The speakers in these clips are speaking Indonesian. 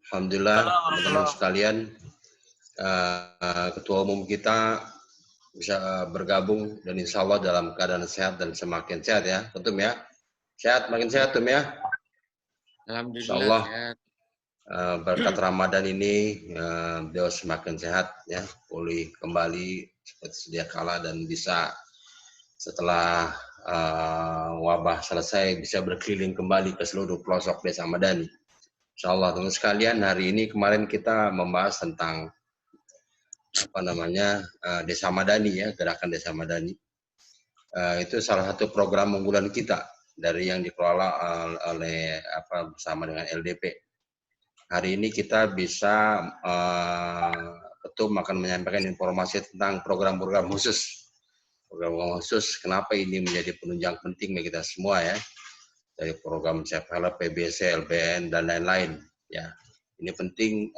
Alhamdulillah, teman-teman sekalian, Ketua Umum kita bisa bergabung dan insya Allah dalam keadaan sehat dan semakin sehat ya, Ketum ya. Sehat, makin sehat, Tum ya. Alhamdulillah. Insya Allah Sehat. Berkat Ramadan ini beliau semakin sehat ya, pulih kembali seperti sedia kala dan bisa setelah wabah selesai bisa berkeliling kembali ke seluruh pelosok Desa Madani. Insya Allah, teman sekalian, hari ini kemarin kita membahas tentang Desa Madani ya, gerakan Desa Madani. Itu salah satu program unggulan kita dari yang dikelola oleh bersama dengan LDP. Hari ini kita bisa Ketum akan menyampaikan informasi tentang program-program khusus. Program khusus, kenapa ini menjadi penunjang penting bagi kita semua ya. Dari program self-help, PBC, LBN, dan lain-lain. Ya, ini penting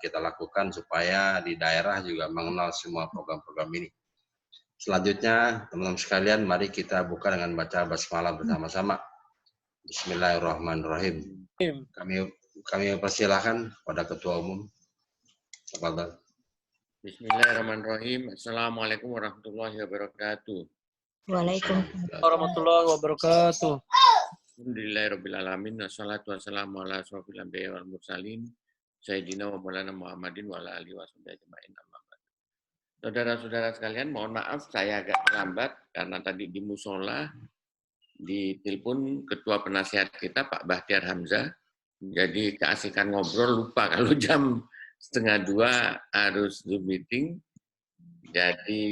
kita lakukan supaya di daerah juga mengenal semua program-program ini. Selanjutnya, teman-teman sekalian, mari kita buka dengan baca basmalah bersama-sama. Bismillahirrahmanirrahim. Kami persilahkan pada Ketua Umum. Tafadhol. Bismillahirrahmanirrahim. Assalamualaikum warahmatullahi wabarakatuh. Waalaikumsalam warahmatullahi wabarakatuh. Alhamdulillahirrahmanirrahim. Wassalatu wassalamu ala asrofil anbiya wal mursalin. Sayyidina wa maulana Muhammadin wa ala alihi wa sahbihi ajma'in. Saudara-saudara sekalian, mohon maaf saya agak terlambat karena tadi di musola ditelepon Ketua Penasihat kita Pak Bahtiar Hamzah. Jadi keasikan ngobrol lupa kalau jam 1:30 harus Zoom meeting. Jadi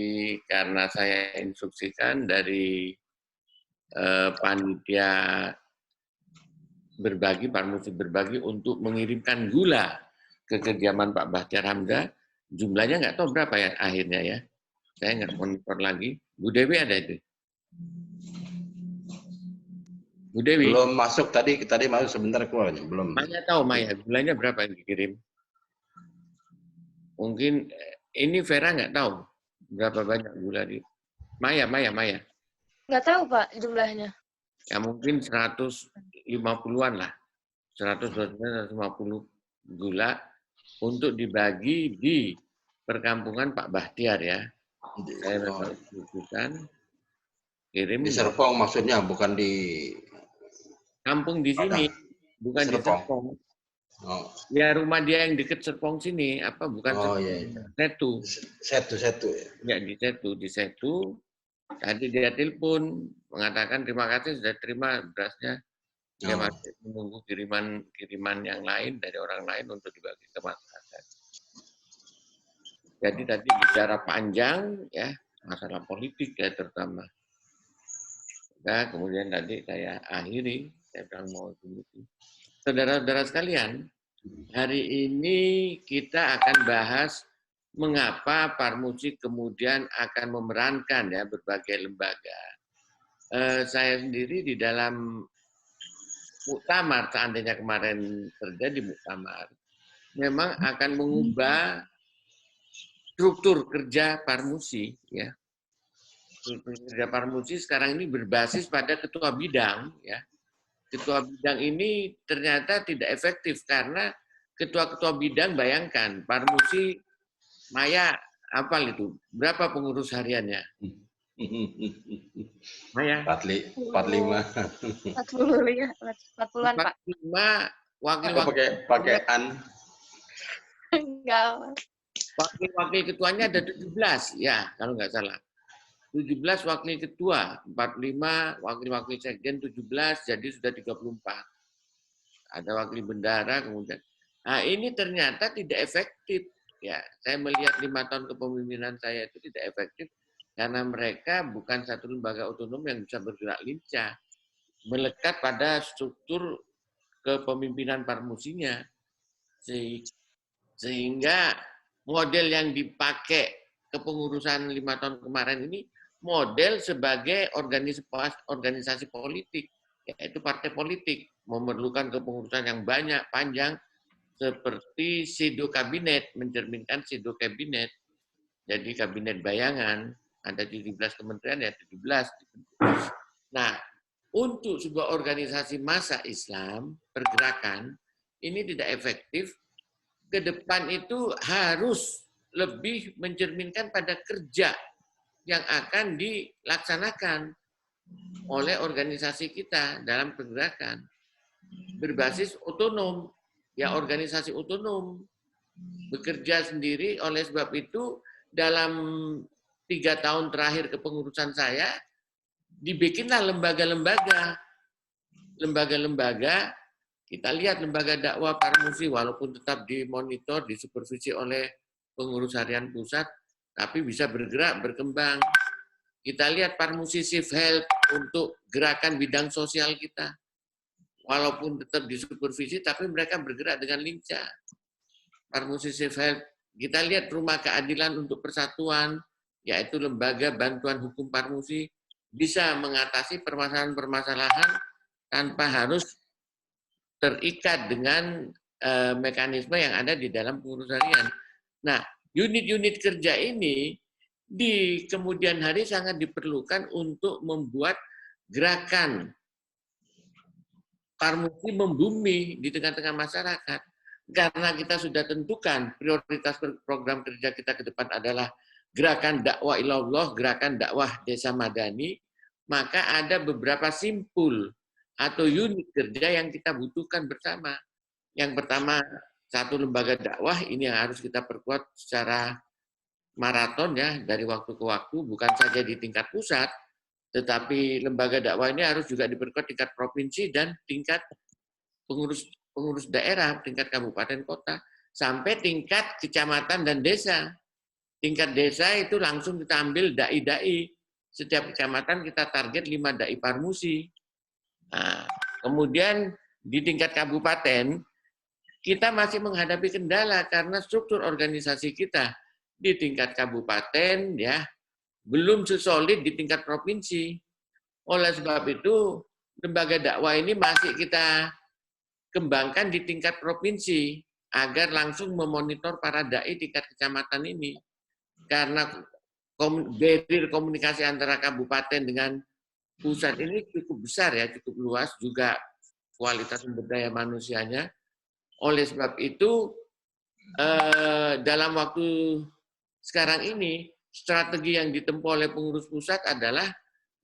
karena saya instruksikan dari panitia Parmusi berbagi untuk mengirimkan gula ke kediaman Pak Bahtiar Hamzah. Jumlahnya nggak tahu berapa ya akhirnya ya. Saya nggak monitor lagi. Bu Dewi ada itu? Bu Dewi? Belum masuk tadi masuk sebentar keluar. Belum. Maya tahu Maya, gulanya berapa yang dikirim? Mungkin ini Vera nggak tahu berapa banyak gula di Maya. Nggak tahu Pak jumlahnya. Ya mungkin 150-an lah. 150 gula untuk dibagi di perkampungan Pak Bahtiar ya. Saya menunjukkan kirim di Serpong maksudnya, bukan di kampung di sini, bukan di Serpong. Oh. Ya rumah dia yang dekat Serpong sini, apa bukan Serpong? Iya. Setu. Ya di Setu. Tadi dia telepon mengatakan terima kasih sudah terima berasnya. Dia masih menunggu kiriman yang lain dari orang lain untuk dibagi ke masyarakat. Jadi tadi bicara panjang ya masalah politik ya terutama. Nah, kemudian tadi saya akhiri, saya bilang mau begitu. Saudara-saudara sekalian, hari ini kita akan bahas mengapa Parmusi kemudian akan memerankan ya berbagai lembaga. Saya sendiri di dalam muktamar, seandainya kemarin terjadi muktamar, memang akan mengubah struktur kerja Parmusi ya. Struktur kerja Parmusi sekarang ini berbasis pada ketua bidang ya. Ketua bidang ini ternyata tidak efektif karena ketua-ketua bidang, bayangkan Parmusi Maya apal itu berapa pengurus hariannya? Maya 40 ya, 40-an Pak. 45 wakil-wakil pakaian. Enggak. Wakil ketuanya ada 17 ya kalau nggak salah. 17 wakil ketua, 45 wakil sekjen 17, jadi sudah 34. Ada wakil bendara kemudian. Nah, ini ternyata tidak efektif ya. Saya melihat 5 tahun kepemimpinan saya itu tidak efektif karena mereka bukan satu lembaga otonom yang bisa bergerak lincah, melekat pada struktur kepemimpinan Parmusinya. Sehingga model yang dipakai kepengurusan 5 tahun kemarin ini model sebagai organisasi politik, yaitu partai politik, memerlukan kepengurusan yang banyak, panjang, seperti shadow kabinet, mencerminkan shadow kabinet. Jadi kabinet bayangan, ada 17 kementerian, ya 17. Nah, untuk sebuah organisasi massa Islam, pergerakan, ini tidak efektif, ke depan itu harus lebih mencerminkan pada kerja yang akan dilaksanakan oleh organisasi kita dalam pergerakan. Berbasis otonom, ya organisasi otonom, bekerja sendiri. Oleh sebab itu, dalam 3 tahun terakhir kepengurusan saya, dibikinlah lembaga-lembaga. Lembaga-lembaga, kita lihat lembaga dakwah Parmusi, walaupun tetap dimonitor, disupervisi oleh pengurus harian pusat, tapi bisa bergerak, berkembang. Kita lihat Parmusi Shift Help untuk gerakan bidang sosial kita. Walaupun tetap disupervisi, tapi mereka bergerak dengan lincah. Parmusi Shift Help. Kita lihat Rumah Keadilan untuk Persatuan, yaitu lembaga bantuan hukum Parmusi, bisa mengatasi permasalahan-permasalahan tanpa harus terikat dengan mekanisme yang ada di dalam pengurus harian. Nah, unit-unit kerja ini di kemudian hari sangat diperlukan untuk membuat gerakan Parmusi membumi di tengah-tengah masyarakat. Karena kita sudah tentukan prioritas program kerja kita ke depan adalah gerakan dakwah ilallah, gerakan dakwah desa madani, maka ada beberapa simpul atau unit kerja yang kita butuhkan bersama. Yang pertama, satu lembaga dakwah ini yang harus kita perkuat secara maraton ya, dari waktu ke waktu, bukan saja di tingkat pusat, tetapi lembaga dakwah ini harus juga diperkuat tingkat provinsi dan tingkat pengurus daerah, tingkat kabupaten kota, sampai tingkat kecamatan dan desa. Tingkat desa itu langsung kita ambil dai-dai. Setiap kecamatan kita target 5 dai Parmusi. Nah, kemudian di tingkat kabupaten, kita masih menghadapi kendala karena struktur organisasi kita di tingkat kabupaten ya belum sesolid di tingkat provinsi. Oleh sebab itu, lembaga dakwah ini masih kita kembangkan di tingkat provinsi agar langsung memonitor para dai tingkat kecamatan ini. Karena barrier komunikasi antara kabupaten dengan pusat ini cukup besar ya, cukup luas, juga kualitas sumber daya manusianya. Oleh sebab itu, dalam waktu sekarang ini, strategi yang ditempuh oleh pengurus pusat adalah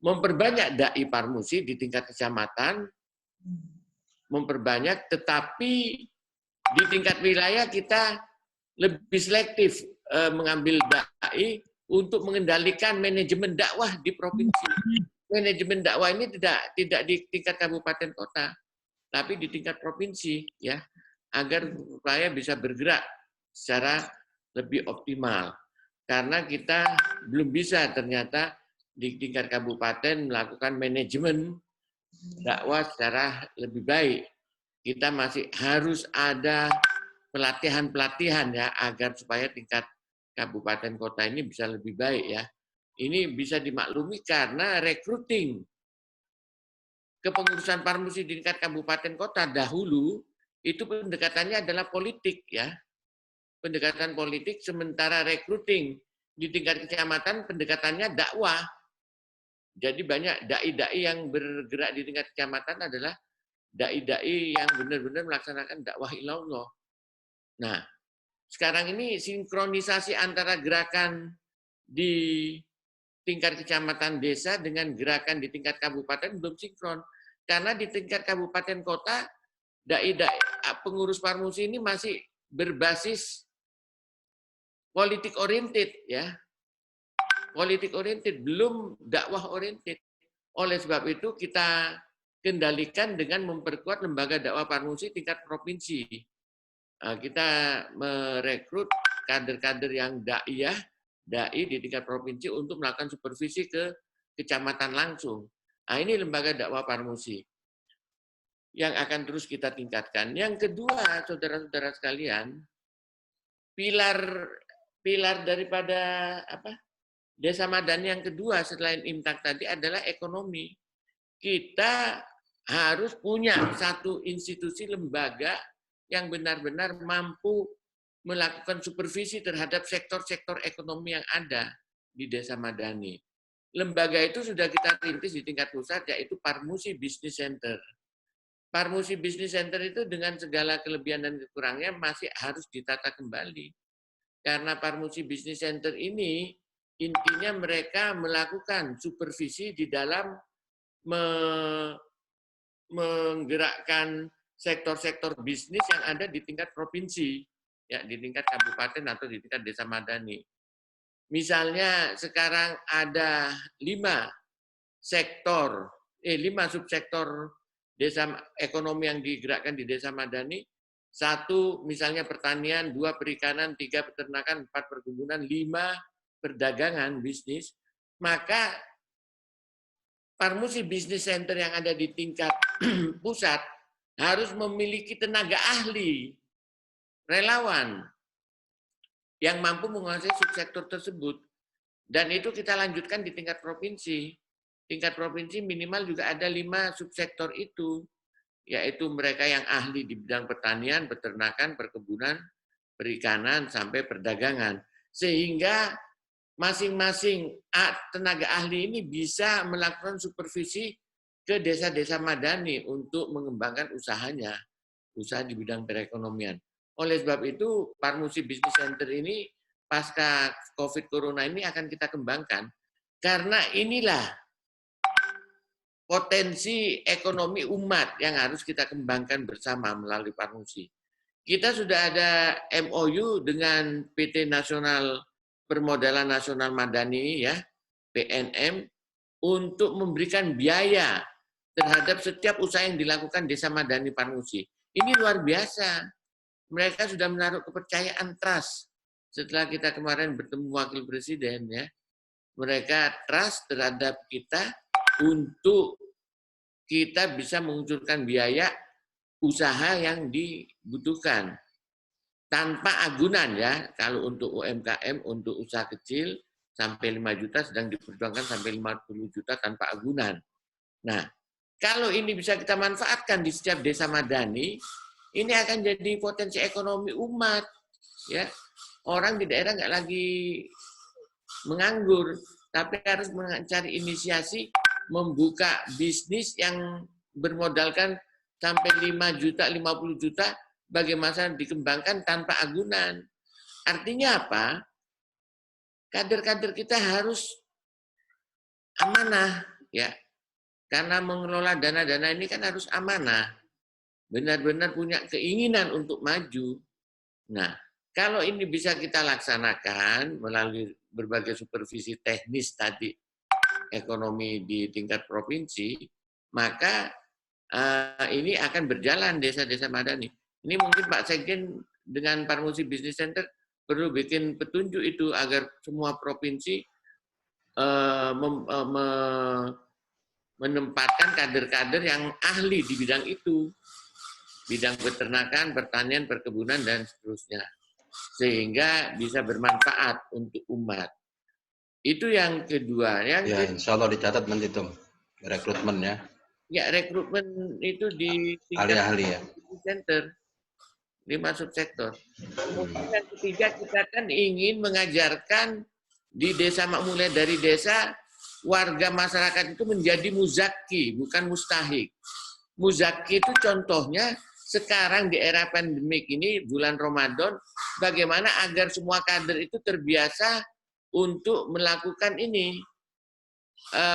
memperbanyak dai Parmusi di tingkat kecamatan, memperbanyak, tetapi di tingkat wilayah kita lebih selektif mengambil dai untuk mengendalikan manajemen dakwah di provinsi. Manajemen dakwah ini tidak di tingkat kabupaten kota, tapi di tingkat provinsi ya, agar supaya bisa bergerak secara lebih optimal. Karena kita belum bisa ternyata di tingkat kabupaten melakukan manajemen dakwah secara lebih baik. Kita masih harus ada pelatihan-pelatihan ya agar supaya tingkat kabupaten kota ini bisa lebih baik ya. Ini bisa dimaklumi karena recruiting kepengurusan Parmusi di tingkat kabupaten kota dahulu itu pendekatannya adalah politik ya. Pendekatan politik, sementara recruiting di tingkat kecamatan pendekatannya dakwah. Jadi banyak dai-dai yang bergerak di tingkat kecamatan adalah dai-dai yang benar-benar melaksanakan dakwah ilallah. Nah, sekarang ini sinkronisasi antara gerakan di tingkat kecamatan desa dengan gerakan di tingkat kabupaten belum sinkron. Karena di tingkat kabupaten kota, dai-dai pengurus Parmusi ini masih berbasis politik oriented ya. Politik oriented, belum dakwah oriented. Oleh sebab itu kita kendalikan dengan memperkuat lembaga dakwah Parmusi tingkat provinsi. Kita merekrut kader-kader yang dai di tingkat provinsi untuk melakukan supervisi ke kecamatan langsung. Nah, ini lembaga dakwah Parmusi yang akan terus kita tingkatkan. Yang kedua, saudara-saudara sekalian, pilar daripada desa madani yang kedua selain imtak tadi adalah ekonomi. Kita harus punya satu institusi lembaga yang benar-benar mampu melakukan supervisi terhadap sektor-sektor ekonomi yang ada di desa madani. Lembaga itu sudah kita rintis di tingkat pusat, yaitu Parmusi Business Center. Parmusi Business Center itu dengan segala kelebihan dan kekurangannya masih harus ditata kembali. Karena Parmusi Business Center ini intinya mereka melakukan supervisi di dalam menggerakkan sektor-sektor bisnis yang ada di tingkat provinsi, ya di tingkat kabupaten atau di tingkat desa madani. Misalnya sekarang ada 5 subsektor desa ekonomi yang digerakkan di desa madani. 1 misalnya pertanian, 2 perikanan, 3 peternakan, 4 perkebunan, 5 perdagangan bisnis. Maka Parmusi Business Center yang ada di tingkat pusat harus memiliki tenaga ahli, relawan, yang mampu menguasai subsektor tersebut. Dan itu kita lanjutkan di tingkat provinsi. Tingkat provinsi minimal juga ada 5 subsektor itu, yaitu mereka yang ahli di bidang pertanian, peternakan, perkebunan, perikanan, sampai perdagangan. Sehingga masing-masing tenaga ahli ini bisa melakukan supervisi ke desa-desa madani untuk mengembangkan usahanya, usaha di bidang perekonomian. Oleh sebab itu, Parmusi Business Center ini pasca COVID Corona ini akan kita kembangkan, karena inilah potensi ekonomi umat yang harus kita kembangkan bersama melalui Parmusi. Kita sudah ada MOU dengan PT Nasional Permodalan Nasional Madani, ya, PNM, untuk memberikan biaya terhadap setiap usaha yang dilakukan Desa Madani Parmusi. Ini luar biasa. Mereka sudah menaruh kepercayaan, trust. Setelah kita kemarin bertemu Wakil Presiden, ya, mereka trust terhadap kita untuk kita bisa mengucurkan biaya usaha yang dibutuhkan. Tanpa agunan, ya, kalau untuk UMKM, untuk usaha kecil sampai 5 juta sedang diperjuangkan sampai 50 juta tanpa agunan. Nah, kalau ini bisa kita manfaatkan di setiap desa madani, ini akan jadi potensi ekonomi umat, ya. Orang di daerah nggak lagi menganggur, tapi harus mencari inisiasi membuka bisnis yang bermodalkan sampai 5 juta, 50 juta, bagaimana dikembangkan tanpa agunan. Artinya apa? Kader-kader kita harus amanah, ya. Karena mengelola dana-dana ini kan harus amanah. Benar-benar punya keinginan untuk maju. Nah, kalau ini bisa kita laksanakan melalui berbagai supervisi teknis tadi, ekonomi di tingkat provinsi, maka ini akan berjalan desa-desa madani. Ini mungkin Pak Sekjen dengan Parmusi Business Center perlu bikin petunjuk itu agar semua provinsi menempatkan kader-kader yang ahli di bidang itu, bidang peternakan, pertanian, perkebunan, dan seterusnya, sehingga bisa bermanfaat untuk umat. Itu yang kedua. Ya, insya Allah dicatat nanti itu rekrutmen, ya. Ya, rekrutmen itu di ahli-ahli, ya. Center 5 subsektor. Kemudian yang ketiga, kita kan ingin mengajarkan di desa, mulai dari desa, warga masyarakat itu menjadi muzaki, bukan mustahik. Muzaki itu contohnya sekarang di era pandemik ini, bulan Ramadan, bagaimana agar semua kader itu terbiasa untuk melakukan ini,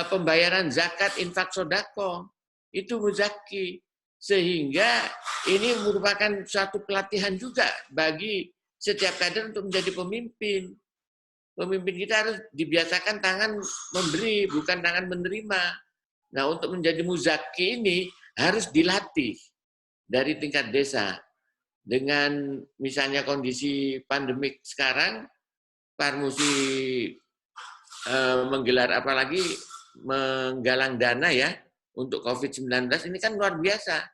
pembayaran zakat, infak, sodako. Itu muzaki. Sehingga ini merupakan suatu pelatihan juga bagi setiap kader untuk menjadi pemimpin. Pemimpin kita harus dibiasakan tangan memberi, bukan tangan menerima. Nah, untuk menjadi muzaki ini harus dilatih dari tingkat desa. Dengan misalnya kondisi pandemik sekarang, Parmusi menggelar apalagi menggalang dana, ya, untuk COVID-19 ini kan luar biasa.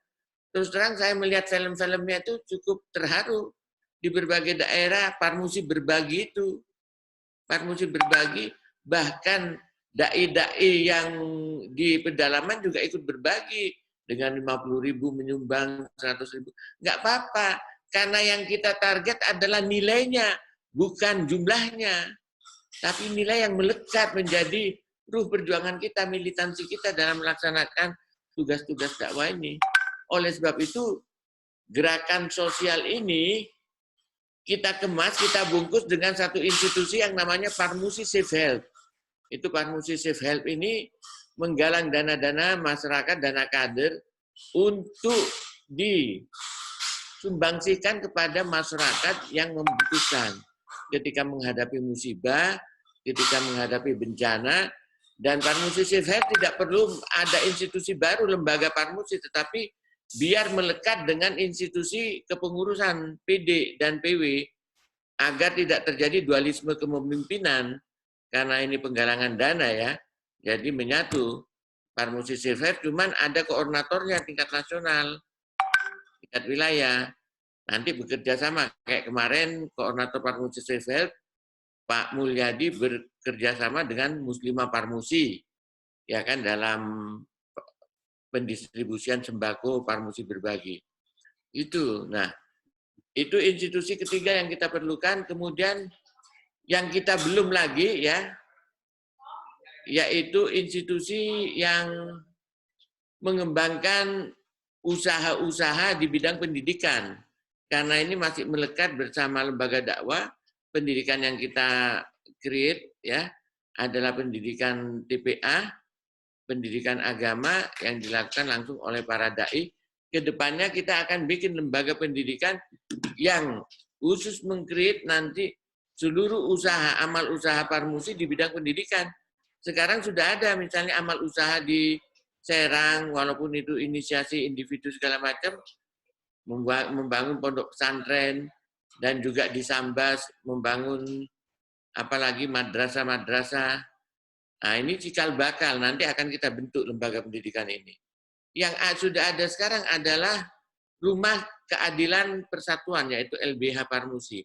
Terus terang saya melihat film-filmnya itu cukup terharu. Di berbagai daerah Parmusi berbagi itu. Parmusi berbagi, bahkan dai-dai yang di pedalaman juga ikut berbagi. Dengan 50.000 menyumbang 100.000. Nggak apa-apa, karena yang kita target adalah nilainya, bukan jumlahnya. Tapi nilai yang melekat menjadi ruh perjuangan kita, militansi kita dalam melaksanakan tugas-tugas dakwah ini. oleh sebab itu gerakan sosial ini kita kemas, kita bungkus dengan satu institusi yang namanya Parmusi Safe Health. Itu Parmusi Safe Health ini menggalang dana-dana masyarakat, dana kader untuk disumbangsikan kepada masyarakat yang membutuhkan ketika menghadapi musibah, ketika menghadapi bencana. Dan Parmusi Safe Health tidak perlu ada institusi baru, lembaga Parmusi, tetapi biar melekat dengan institusi kepengurusan PD dan PW agar tidak terjadi dualisme kepemimpinan. Karena ini penggalangan dana ya, jadi menyatu. Parmusi Safe Health cuman ada koordinatornya tingkat nasional, tingkat wilayah. Nanti bekerja sama. Kayak kemarin koordinator Parmusi Safe Health, Pak Mulyadi bekerja sama dengan Muslimah Parmusi, ya kan, dalam pendistribusian sembako Parmusi berbagi. Itu, nah, itu institusi ketiga yang kita perlukan. Kemudian yang kita belum lagi ya, yaitu institusi yang mengembangkan usaha-usaha di bidang pendidikan. Karena ini masih melekat bersama lembaga dakwah. Pendidikan yang kita create ya adalah pendidikan TPA, pendidikan agama yang dilakukan langsung oleh para dai. Kedepannya kita akan bikin lembaga pendidikan yang khusus meng-create nanti seluruh usaha, amal usaha Parmusi di bidang pendidikan. Sekarang sudah ada misalnya amal usaha di Serang, walaupun itu inisiasi individu segala macam, membangun pondok pesantren, dan juga di Sambas membangun apalagi madrasah-madrasah. Nah, ini cikal bakal, nanti akan kita bentuk lembaga pendidikan ini. Yang sudah ada sekarang adalah Rumah Keadilan Persatuan, yaitu LBH Parmusi.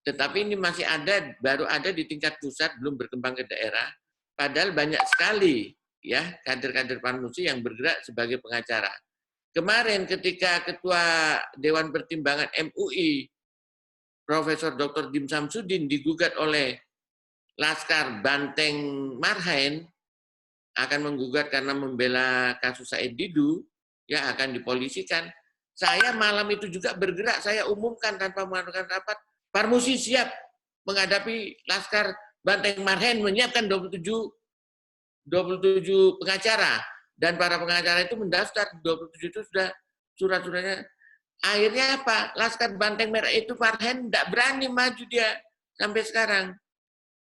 Tetapi ini masih ada, baru ada di tingkat pusat, belum berkembang ke daerah. Padahal banyak sekali ya kader-kader Parmusi yang bergerak sebagai pengacara. Kemarin ketika Ketua Dewan Pertimbangan MUI, Profesor Dr. Dim Samsudin digugat oleh Laskar Banteng Marhain, akan menggugat karena membela kasus Said Didu, ya akan dipolisikan. Saya malam itu juga bergerak, saya umumkan tanpa mengadakan rapat, Parmusi siap menghadapi Laskar Banteng Marhain, menyiapkan 27 pengacara, dan para pengacara itu mendaftar, 27 itu sudah surat-suratnya. Akhirnya apa? Laskar Banteng Merah itu Marhain tidak berani maju dia sampai sekarang.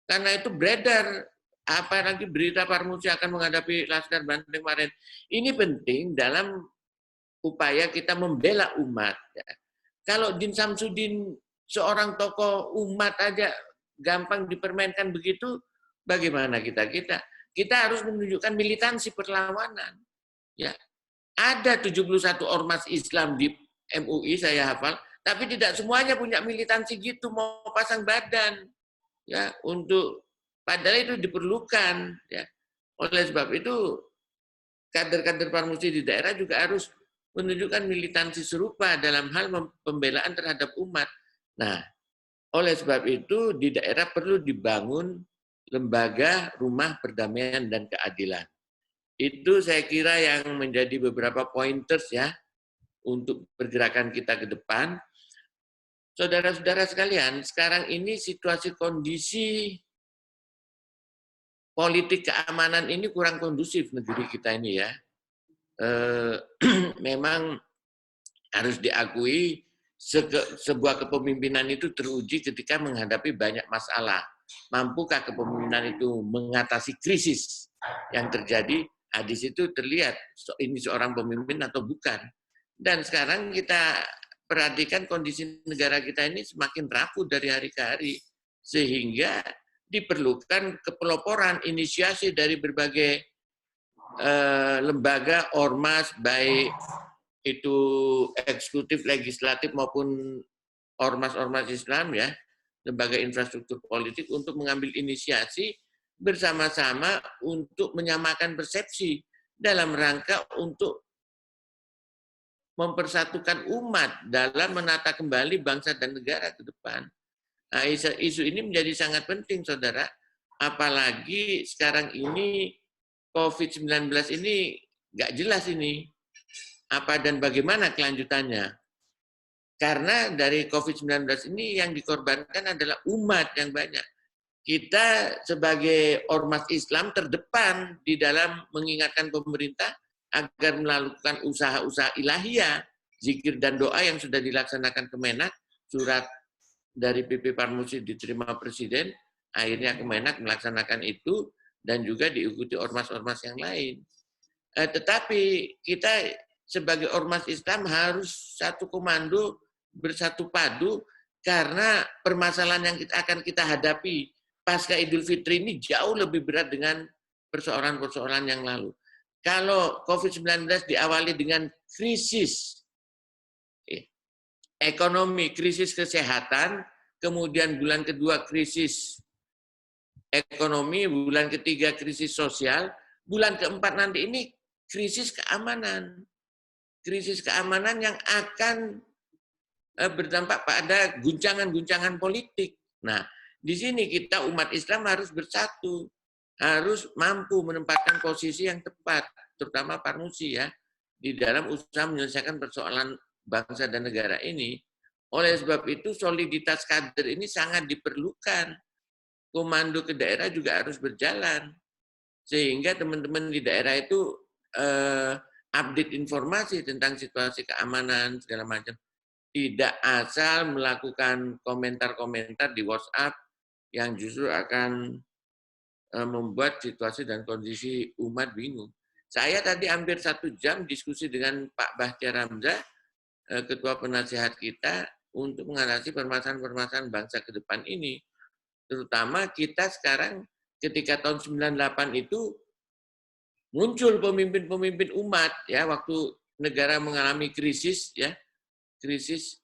Karena itu beredar, apalagi berita Parmusi akan menghadapi Laskar Banteng Marhain. Ini penting dalam upaya kita membela umat. Kalau Din Samsudin seorang tokoh umat aja gampang dipermainkan begitu, bagaimana kita? Kita harus menunjukkan militansi perlawanan. Ya, ada 71 ormas Islam di MUI, saya hafal, tapi tidak semuanya punya militansi gitu, mau pasang badan. Ya, untuk padahal itu diperlukan. Ya. Oleh sebab itu, kader-kader Parmusi di daerah juga harus menunjukkan militansi serupa dalam hal pembelaan terhadap umat. Nah, oleh sebab itu di daerah perlu dibangun lembaga rumah perdamaian dan keadilan. Itu saya kira yang menjadi beberapa pointers ya untuk pergerakan kita ke depan. Saudara-saudara sekalian, sekarang ini situasi kondisi politik keamanan ini kurang kondusif negeri kita ini ya. Memang harus diakui sebuah kepemimpinan itu teruji ketika menghadapi banyak masalah. Mampukah kepemimpinan itu mengatasi krisis yang terjadi? Di situ terlihat ini seorang pemimpin atau bukan. Dan sekarang kita perhatikan kondisi negara kita ini semakin rapuh dari hari ke hari, sehingga diperlukan kepeloporan inisiasi dari berbagai lembaga ormas, baik itu eksekutif, legislatif maupun ormas-ormas Islam ya, lembaga infrastruktur politik untuk mengambil inisiasi bersama-sama untuk menyamakan persepsi dalam rangka untuk mempersatukan umat dalam menata kembali bangsa dan negara ke depan. Nah, isu ini menjadi sangat penting, saudara. Apalagi sekarang ini COVID-19 ini nggak jelas ini. apa dan bagaimana kelanjutannya. Karena dari COVID-19 ini yang dikorbankan adalah umat yang banyak. Kita sebagai ormas Islam terdepan di dalam mengingatkan pemerintah agar melakukan usaha-usaha ilahiyah, zikir dan doa yang sudah dilaksanakan Kemenak, surat dari PP Parmusi diterima Presiden, akhirnya Kemenak melaksanakan itu, dan juga diikuti ormas-ormas yang lain. Tetapi kita sebagai ormas Islam harus satu komando, bersatu padu, karena permasalahan yang akan kita hadapi pasca Idul Fitri ini jauh lebih berat dengan persoalan-persoalan yang lalu. Kalau COVID-19 diawali dengan krisis ekonomi, krisis kesehatan, kemudian bulan kedua krisis ekonomi, bulan ketiga krisis sosial, bulan keempat nanti ini krisis keamanan. Krisis keamanan yang akan berdampak pada guncangan-guncangan politik. Nah, di sini kita umat Islam harus bersatu, harus mampu menempatkan posisi yang tepat, terutama Parmusi ya, di dalam usaha menyelesaikan persoalan bangsa dan negara ini. Oleh sebab itu soliditas kader ini sangat diperlukan. Komando ke daerah juga harus berjalan. Sehingga teman-teman di daerah itu update informasi tentang situasi keamanan segala macam. Tidak asal melakukan komentar-komentar di WhatsApp yang justru akan membuat situasi dan kondisi umat bingung. Saya tadi hampir 1 jam diskusi dengan Pak Bahtiar Hamzah, Ketua Penasihat kita, untuk mengatasi permasalahan-permasalahan bangsa ke depan ini. Terutama kita sekarang ketika tahun 98 itu muncul pemimpin-pemimpin umat ya, waktu negara mengalami krisis ya, krisis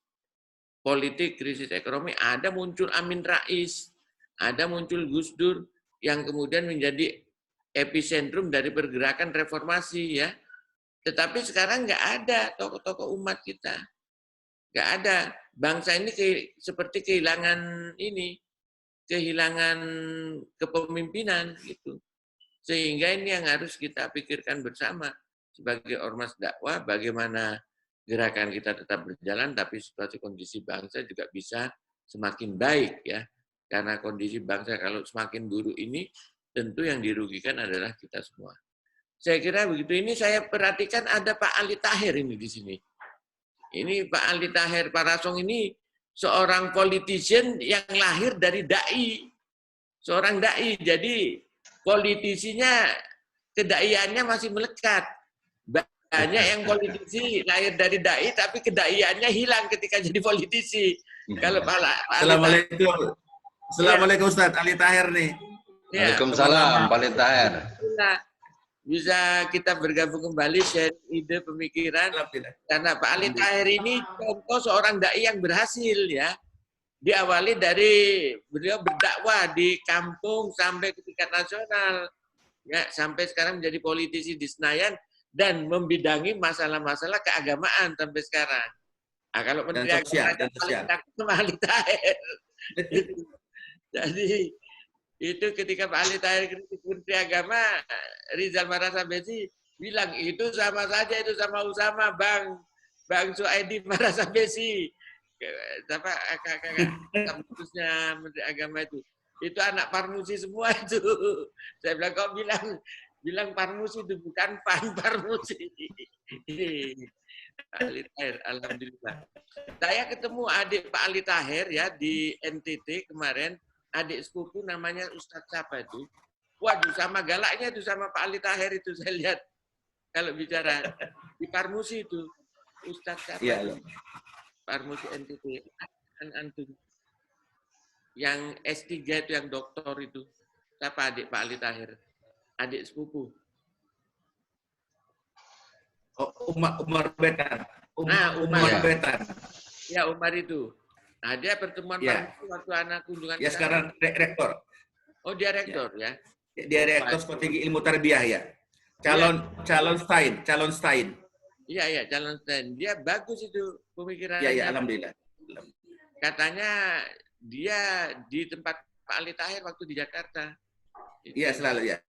politik, krisis ekonomi, ada muncul Amin Rais, ada muncul Gus Dur yang kemudian menjadi epicentrum dari pergerakan reformasi ya. Tetapi sekarang nggak ada tokoh-tokoh umat kita, nggak ada. Bangsa ini seperti kehilangan kepemimpinan gitu. Sehingga ini yang harus kita pikirkan bersama sebagai ormas dakwah, bagaimana gerakan kita tetap berjalan, tapi situasi kondisi bangsa juga bisa semakin baik ya. Karena kondisi bangsa kalau semakin buruk ini, tentu yang dirugikan adalah kita semua. Saya kira begitu. Ini saya perhatikan ada Pak Ali Tahir ini di sini. Ini Pak Ali Tahir Parasong ini seorang politician yang lahir dari dai. Seorang dai. Jadi politisinya kedaiannya masih melekat. Banyak yang politisi lahir dari dai tapi kedaiannya hilang ketika jadi politisi. Kalau Pak Assalamualaikum. Assalamualaikum Ustaz Ali Tahir nih. Waalaikumsalam Pak Ali Tahir. Bisa kita bergabung kembali, share ide pemikiran. Karena Pak Ali Tahir ini contoh seorang dai yang berhasil ya. Diawali dari beliau berdakwah di kampung sampai ke tingkat nasional. Ya, sampai sekarang menjadi politisi di Senayan dan membidangi masalah-masalah keagamaan sampai sekarang. Nah, kalau Menteri Agama paling takut sama Ali Tahir. Jadi itu ketika Pak Ali Tahir kritik Menteri Agama, Rizal Marasabesi bilang itu sama saja, itu sama Usama, Bang Suaidi Marasabesi. Apa kakak putusnya Menteri Agama itu anak Parmusi semua itu. Saya bilang kok bilang Parmusi itu bukan Parmusi. Ali Tahir, alhamdulillah. Saya ketemu adik Pak Ali Tahir ya di NTT kemarin. Adik sepupu namanya Ustadz siapa itu? Waduh, sama galaknya itu sama Pak Ali Tahir itu saya lihat. Kalau bicara di Parmusi itu Ustadz siapa? Ya, Parmusi NTT. Antum. Yang S3 itu yang doktor itu. Siapa adik Pak Ali Tahir? Adik sepupu. Oh, Umar Betan. Umar Betan. Ya, Umar itu. Nah, dia pertemuan waktu anak kunjungan. Ya, sekarang rektor. Oh, dia rektor ya. Dia rektor strategi ilmu tarbiyah ya. Calon Stein. Iya, calon Stein. Dia bagus itu pemikirannya. Iya, alhamdulillah. Katanya dia di tempat Pak Ali Tahir waktu di Jakarta. Iya, selalu ya.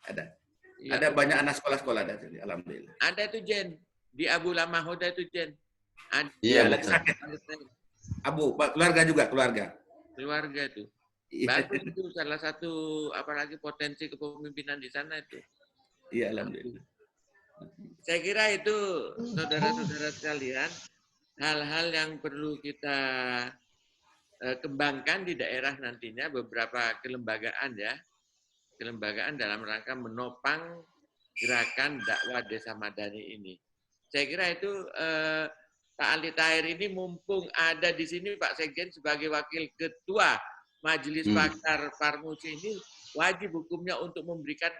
Ada. Ya. Ada banyak anak sekolah-sekolah ada, alhamdulillah. Ada itu Jen. di Abu Lama Hoda itu, Jen. Iya, lagi sakit. Abu, keluarga juga, keluarga. Keluarga itu. Bagus itu salah satu, apalagi potensi kepemimpinan di sana itu. Iya, alhamdulillah. Saya kira itu, saudara-saudara sekalian, hal-hal yang perlu kita kembangkan di daerah nantinya, beberapa kelembagaan ya, kelembagaan dalam rangka menopang gerakan dakwah Desa Madani ini. Saya kira itu Pak Ali Tahir ini mumpung ada di sini Pak Sekjen sebagai wakil ketua Majelis Pakar Parmusi ini wajib hukumnya untuk memberikan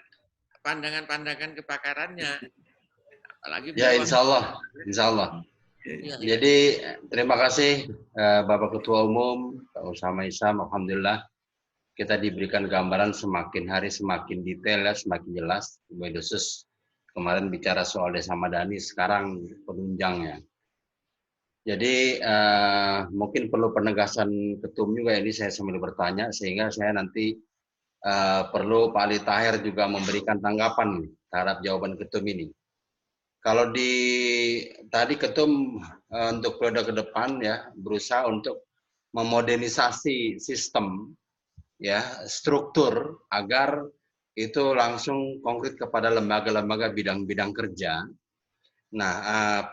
pandangan-pandangan kepakarannya. Apalagi ya, insya Allah. Ya. Jadi terima kasih Bapak Ketua Umum, Pak Usama Isam, alhamdulillah kita diberikan gambaran semakin hari semakin detail ya, semakin jelas. Khusus kemarin bicara soal Desa Madani, sekarang penunjangnya. Jadi mungkin perlu penegasan ketum juga, ini saya sambil bertanya sehingga saya nanti perlu Pak Ali Tahir juga memberikan tanggapan terhadap jawaban ketum ini. Kalau tadi ketum untuk periode ke depan ya berusaha untuk memodernisasi sistem ya, struktur agar itu langsung konkret kepada lembaga-lembaga bidang-bidang kerja. Nah,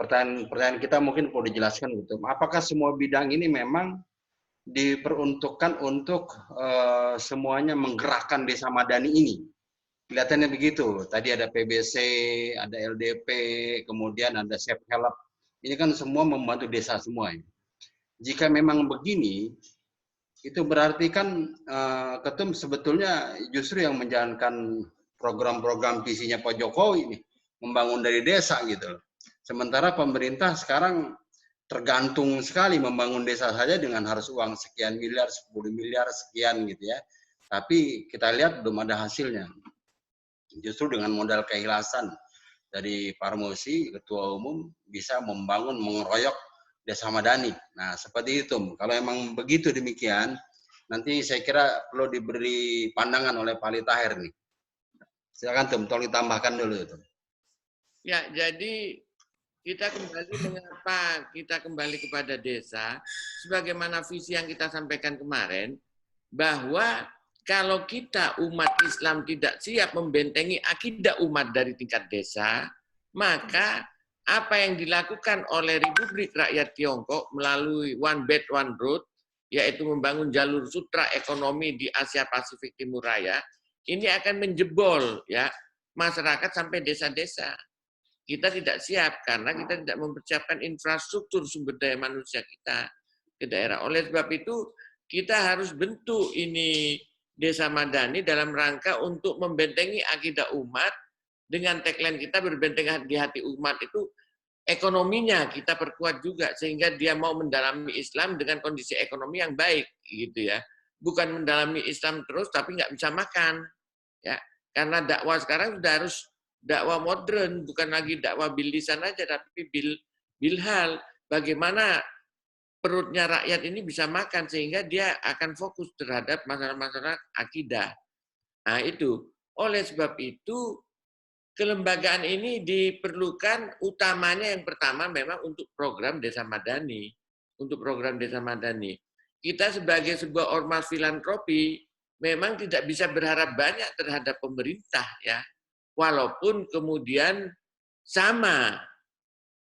pertanyaan kita mungkin perlu dijelaskan gitu. Apakah semua bidang ini memang diperuntukkan untuk semuanya menggerakkan Desa Madani ini? Kelihatannya begitu. Tadi ada PBC, ada LDP, kemudian ada Self Help. Ini kan semua membantu desa semua. Jika memang begini, itu berarti kan ketum sebetulnya justru yang menjalankan program-program visinya Pak Jokowi ini, membangun dari desa gitu. Sementara pemerintah sekarang tergantung sekali membangun desa saja dengan harus uang sekian miliar, 10 miliar, sekian gitu ya. Tapi kita lihat belum ada hasilnya. Justru dengan modal keikhlasan dari Parmusi, Ketua Umum, bisa membangun, mengeroyok Desa Madani. Nah, seperti itu. Kalau emang begitu demikian, nanti saya kira perlu diberi pandangan oleh Pak Ali Tahir nih. Silakan Tum, tolong ditambahkan dulu itu. Ya, jadi kita kembali mengapa kita kembali kepada desa, sebagaimana visi yang kita sampaikan kemarin, bahwa kalau kita umat Islam tidak siap membentengi akidah umat dari tingkat desa, maka apa yang dilakukan oleh Republik Rakyat Tiongkok melalui One Belt One Road, yaitu membangun jalur sutra ekonomi di Asia Pasifik Timur Raya, ini akan menjebol ya masyarakat sampai desa-desa. Kita tidak siap karena kita tidak mempersiapkan infrastruktur sumber daya manusia kita ke daerah. Oleh sebab itu kita harus bentuk ini Desa Madani dalam rangka untuk membentengi akidah umat dengan tagline kita berbenteng di hati umat itu ekonominya kita perkuat juga sehingga dia mau mendalami Islam dengan kondisi ekonomi yang baik gitu ya. Bukan mendalami Islam terus tapi nggak bisa makan ya. Karena dakwah sekarang sudah harus dakwah modern, bukan lagi dakwah bil lisan aja tapi bilhal. Bagaimana perutnya rakyat ini bisa makan sehingga dia akan fokus terhadap masalah-masalah akidah. Nah, itu. Oleh sebab itu kelembagaan ini diperlukan utamanya yang pertama memang untuk program Desa Madani. Untuk program Desa Madani. Kita sebagai sebuah ormas filantropi memang tidak bisa berharap banyak terhadap pemerintah ya. Walaupun kemudian sama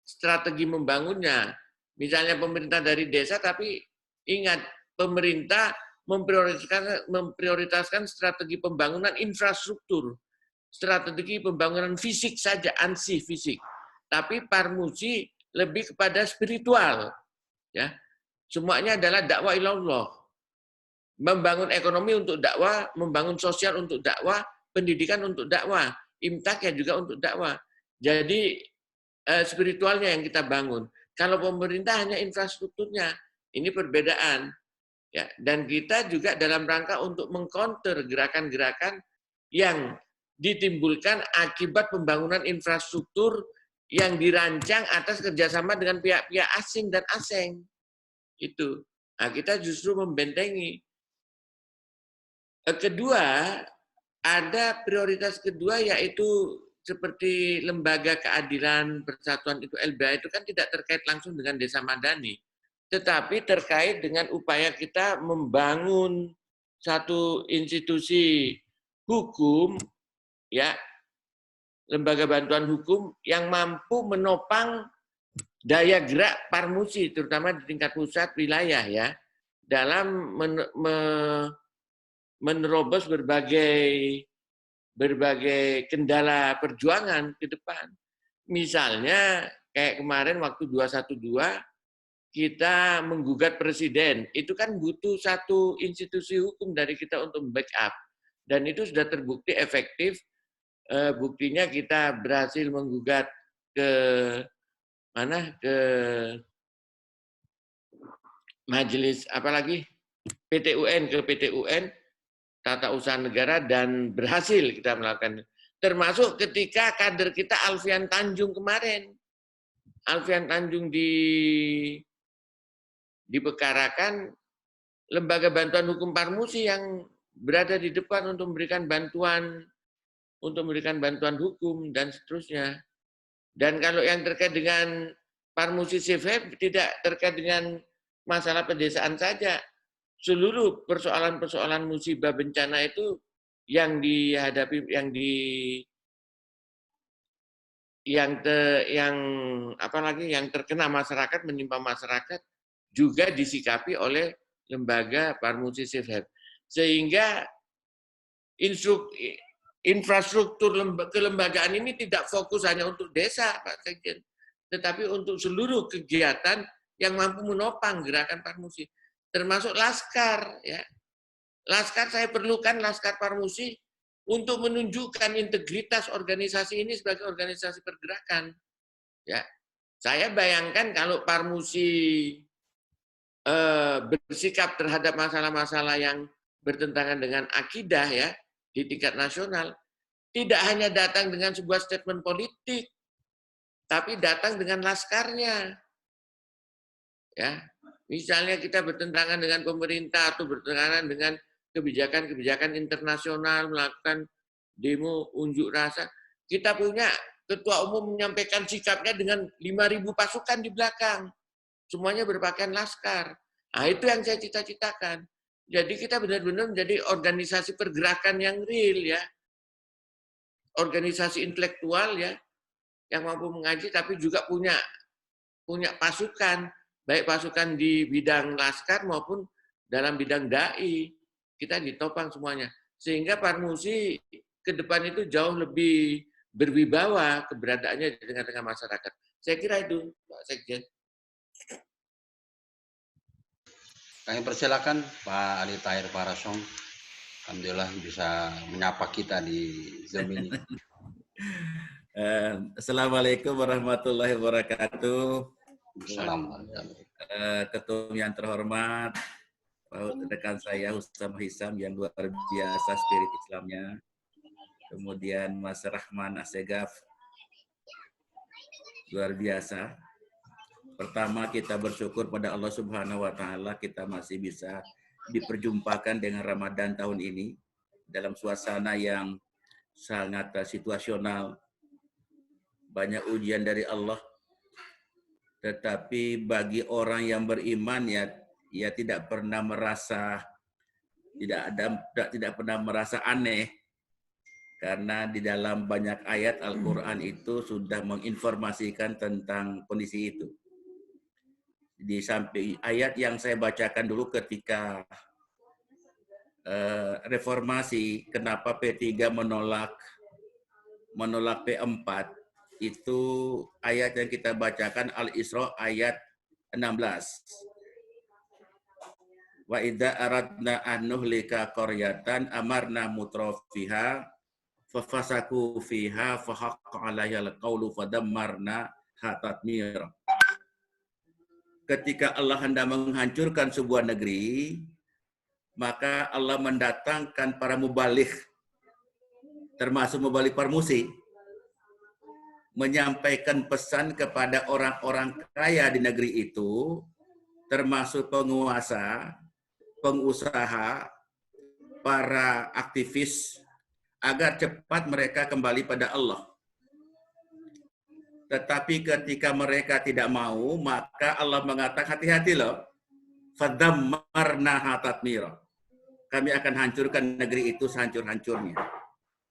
strategi membangunnya. Misalnya pemerintah dari desa, tapi ingat pemerintah memprioritaskan strategi pembangunan infrastruktur, strategi pembangunan fisik saja, ansih fisik. Tapi Parmusi lebih kepada spiritual, ya. Semuanya adalah dakwah ilallah. Membangun ekonomi untuk dakwah, membangun sosial untuk dakwah, pendidikan untuk dakwah, imtak ya juga untuk dakwah. Jadi spiritualnya yang kita bangun. Kalau pemerintah hanya infrastrukturnya, ini perbedaan. Ya, dan kita juga dalam rangka untuk mengcounter gerakan-gerakan yang ditimbulkan akibat pembangunan infrastruktur yang dirancang atas kerjasama dengan pihak-pihak asing dan asing. Itu. Nah, kita justru membentengi. Kedua, ada prioritas kedua yaitu seperti Lembaga Keadilan Persatuan itu LBH itu kan tidak terkait langsung dengan desa madani, tetapi terkait dengan upaya kita membangun satu institusi hukum, ya, lembaga bantuan hukum yang mampu menopang daya gerak Parmusi, terutama di tingkat pusat wilayah, ya, dalam menerobos berbagai kendala perjuangan ke depan. Misalnya kayak kemarin waktu 212 kita menggugat presiden, itu kan butuh satu institusi hukum dari kita untuk backup, dan itu sudah terbukti efektif. Buktinya kita berhasil menggugat ke mana, ke majelis apalagi PTUN, ke PTUN Tata Usaha Negara, dan berhasil kita melakukan. Termasuk ketika kader kita Alfian Tanjung kemarin. Alfian Tanjung dipekarakan, lembaga bantuan hukum Parmusi yang berada di depan untuk memberikan bantuan hukum dan seterusnya. Dan kalau yang terkait dengan Parmusi Safe tidak terkait dengan masalah pedesaan saja. Seluruh persoalan-persoalan musibah bencana itu yang dihadapi, yang terkena masyarakat, menimpa masyarakat, juga disikapi oleh lembaga Parmusi Safe. Sehingga infrastruktur kelembagaan ini tidak fokus hanya untuk desa, Pak Sekjen, tetapi untuk seluruh kegiatan yang mampu menopang gerakan Parmusi, termasuk Laskar, ya. Laskar, saya perlukan Laskar Parmusi untuk menunjukkan integritas organisasi ini sebagai organisasi pergerakan, ya. Saya bayangkan kalau Parmusi bersikap terhadap masalah-masalah yang bertentangan dengan akidah, ya, di tingkat nasional, tidak hanya datang dengan sebuah statement politik, tapi datang dengan laskarnya. Ya, misalnya kita bertentangan dengan pemerintah atau bertentangan dengan kebijakan-kebijakan internasional, melakukan demo unjuk rasa, kita punya ketua umum menyampaikan sikapnya dengan 5.000 pasukan di belakang, semuanya berpakaian laskar. Nah, itu yang saya cita-citakan. Jadi kita benar-benar menjadi organisasi pergerakan yang real, ya, organisasi intelektual, ya, yang mampu mengaji tapi juga punya pasukan, baik pasukan di bidang laskar maupun dalam bidang dai, kita ditopang semuanya. Sehingga Parmusi ke depan itu jauh lebih berwibawa keberadaannya di tengah-tengah masyarakat. Saya kira itu, Pak Sekjen. Kami persilakan Pak Ali Tahir Parasong. Alhamdulillah bisa menyapa kita di Zoom ini. Assalamualaikum warahmatullahi wabarakatuh. Assalamualaikum. Ketum yang terhormat, rekan saya Usama Hisam yang luar biasa spirit Islamnya. Kemudian Mas Rahman Assegaf, luar biasa. Pertama, kita bersyukur pada Allah Subhanahu wa Ta'ala kita masih bisa diperjumpakan dengan Ramadan tahun ini dalam suasana yang sangat situasional, banyak ujian dari Allah. Tetapi bagi orang yang beriman, ya tidak pernah merasa tidak pernah merasa aneh, karena di dalam banyak ayat Al-Quran itu sudah menginformasikan tentang kondisi itu. Di samping ayat yang saya bacakan dulu ketika reformasi, kenapa P3 menolak P4, itu ayat yang kita bacakan Al-Isra ayat 16. Wa idza aradna an nuhlika qaryatan amarna mutrafiha fafasaku fiha fahaqqa 'alaihal qawlu fadammarna tatmira. Ketika Allah hendak menghancurkan sebuah negeri, maka Allah mendatangkan para mubalik, termasuk mubalik Parmusi, menyampaikan pesan kepada orang-orang kaya di negeri itu, termasuk penguasa, pengusaha, para aktivis, agar cepat mereka kembali pada Allah. Tetapi ketika mereka tidak mau, maka Allah mengatakan hati-hati loh. Fadammarnaha tatmira. Kami akan hancurkan negeri itu sehancur-hancurnya.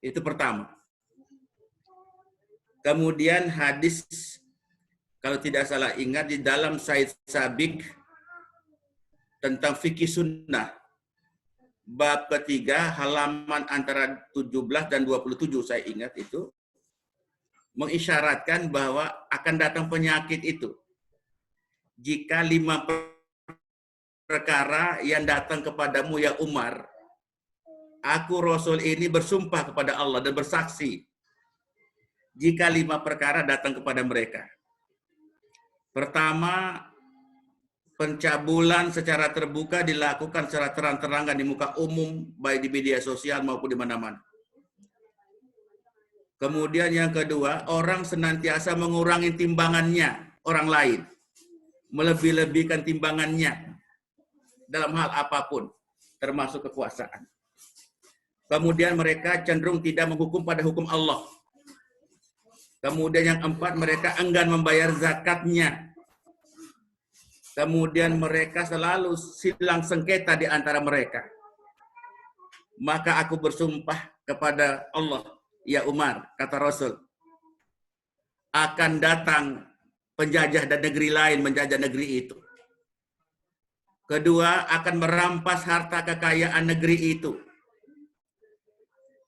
Itu pertama. Kemudian hadis, kalau tidak salah ingat, di dalam Said Sabiq tentang fikih sunnah, bab ketiga, halaman antara 17 dan 27, saya ingat itu, mengisyaratkan bahwa akan datang penyakit itu. Jika 5 perkara yang datang kepadamu ya Umar, aku Rasul ini bersumpah kepada Allah dan bersaksi, jika 5 perkara datang kepada mereka. Pertama, pencabulan secara terbuka dilakukan secara terang-terangan di muka umum, baik di media sosial maupun di mana-mana. Kemudian yang kedua, orang senantiasa mengurangi timbangannya orang lain, melebih-lebihkan timbangannya dalam hal apapun, termasuk kekuasaan. Kemudian mereka cenderung tidak menghukum pada hukum Allah. Kemudian yang keempat, mereka enggan membayar zakatnya. Kemudian mereka selalu silang sengketa di antara mereka. Maka aku bersumpah kepada Allah, ya Umar, kata Rasul, akan datang penjajah dan negeri lain menjajah negeri itu. Kedua, akan merampas harta kekayaan negeri itu.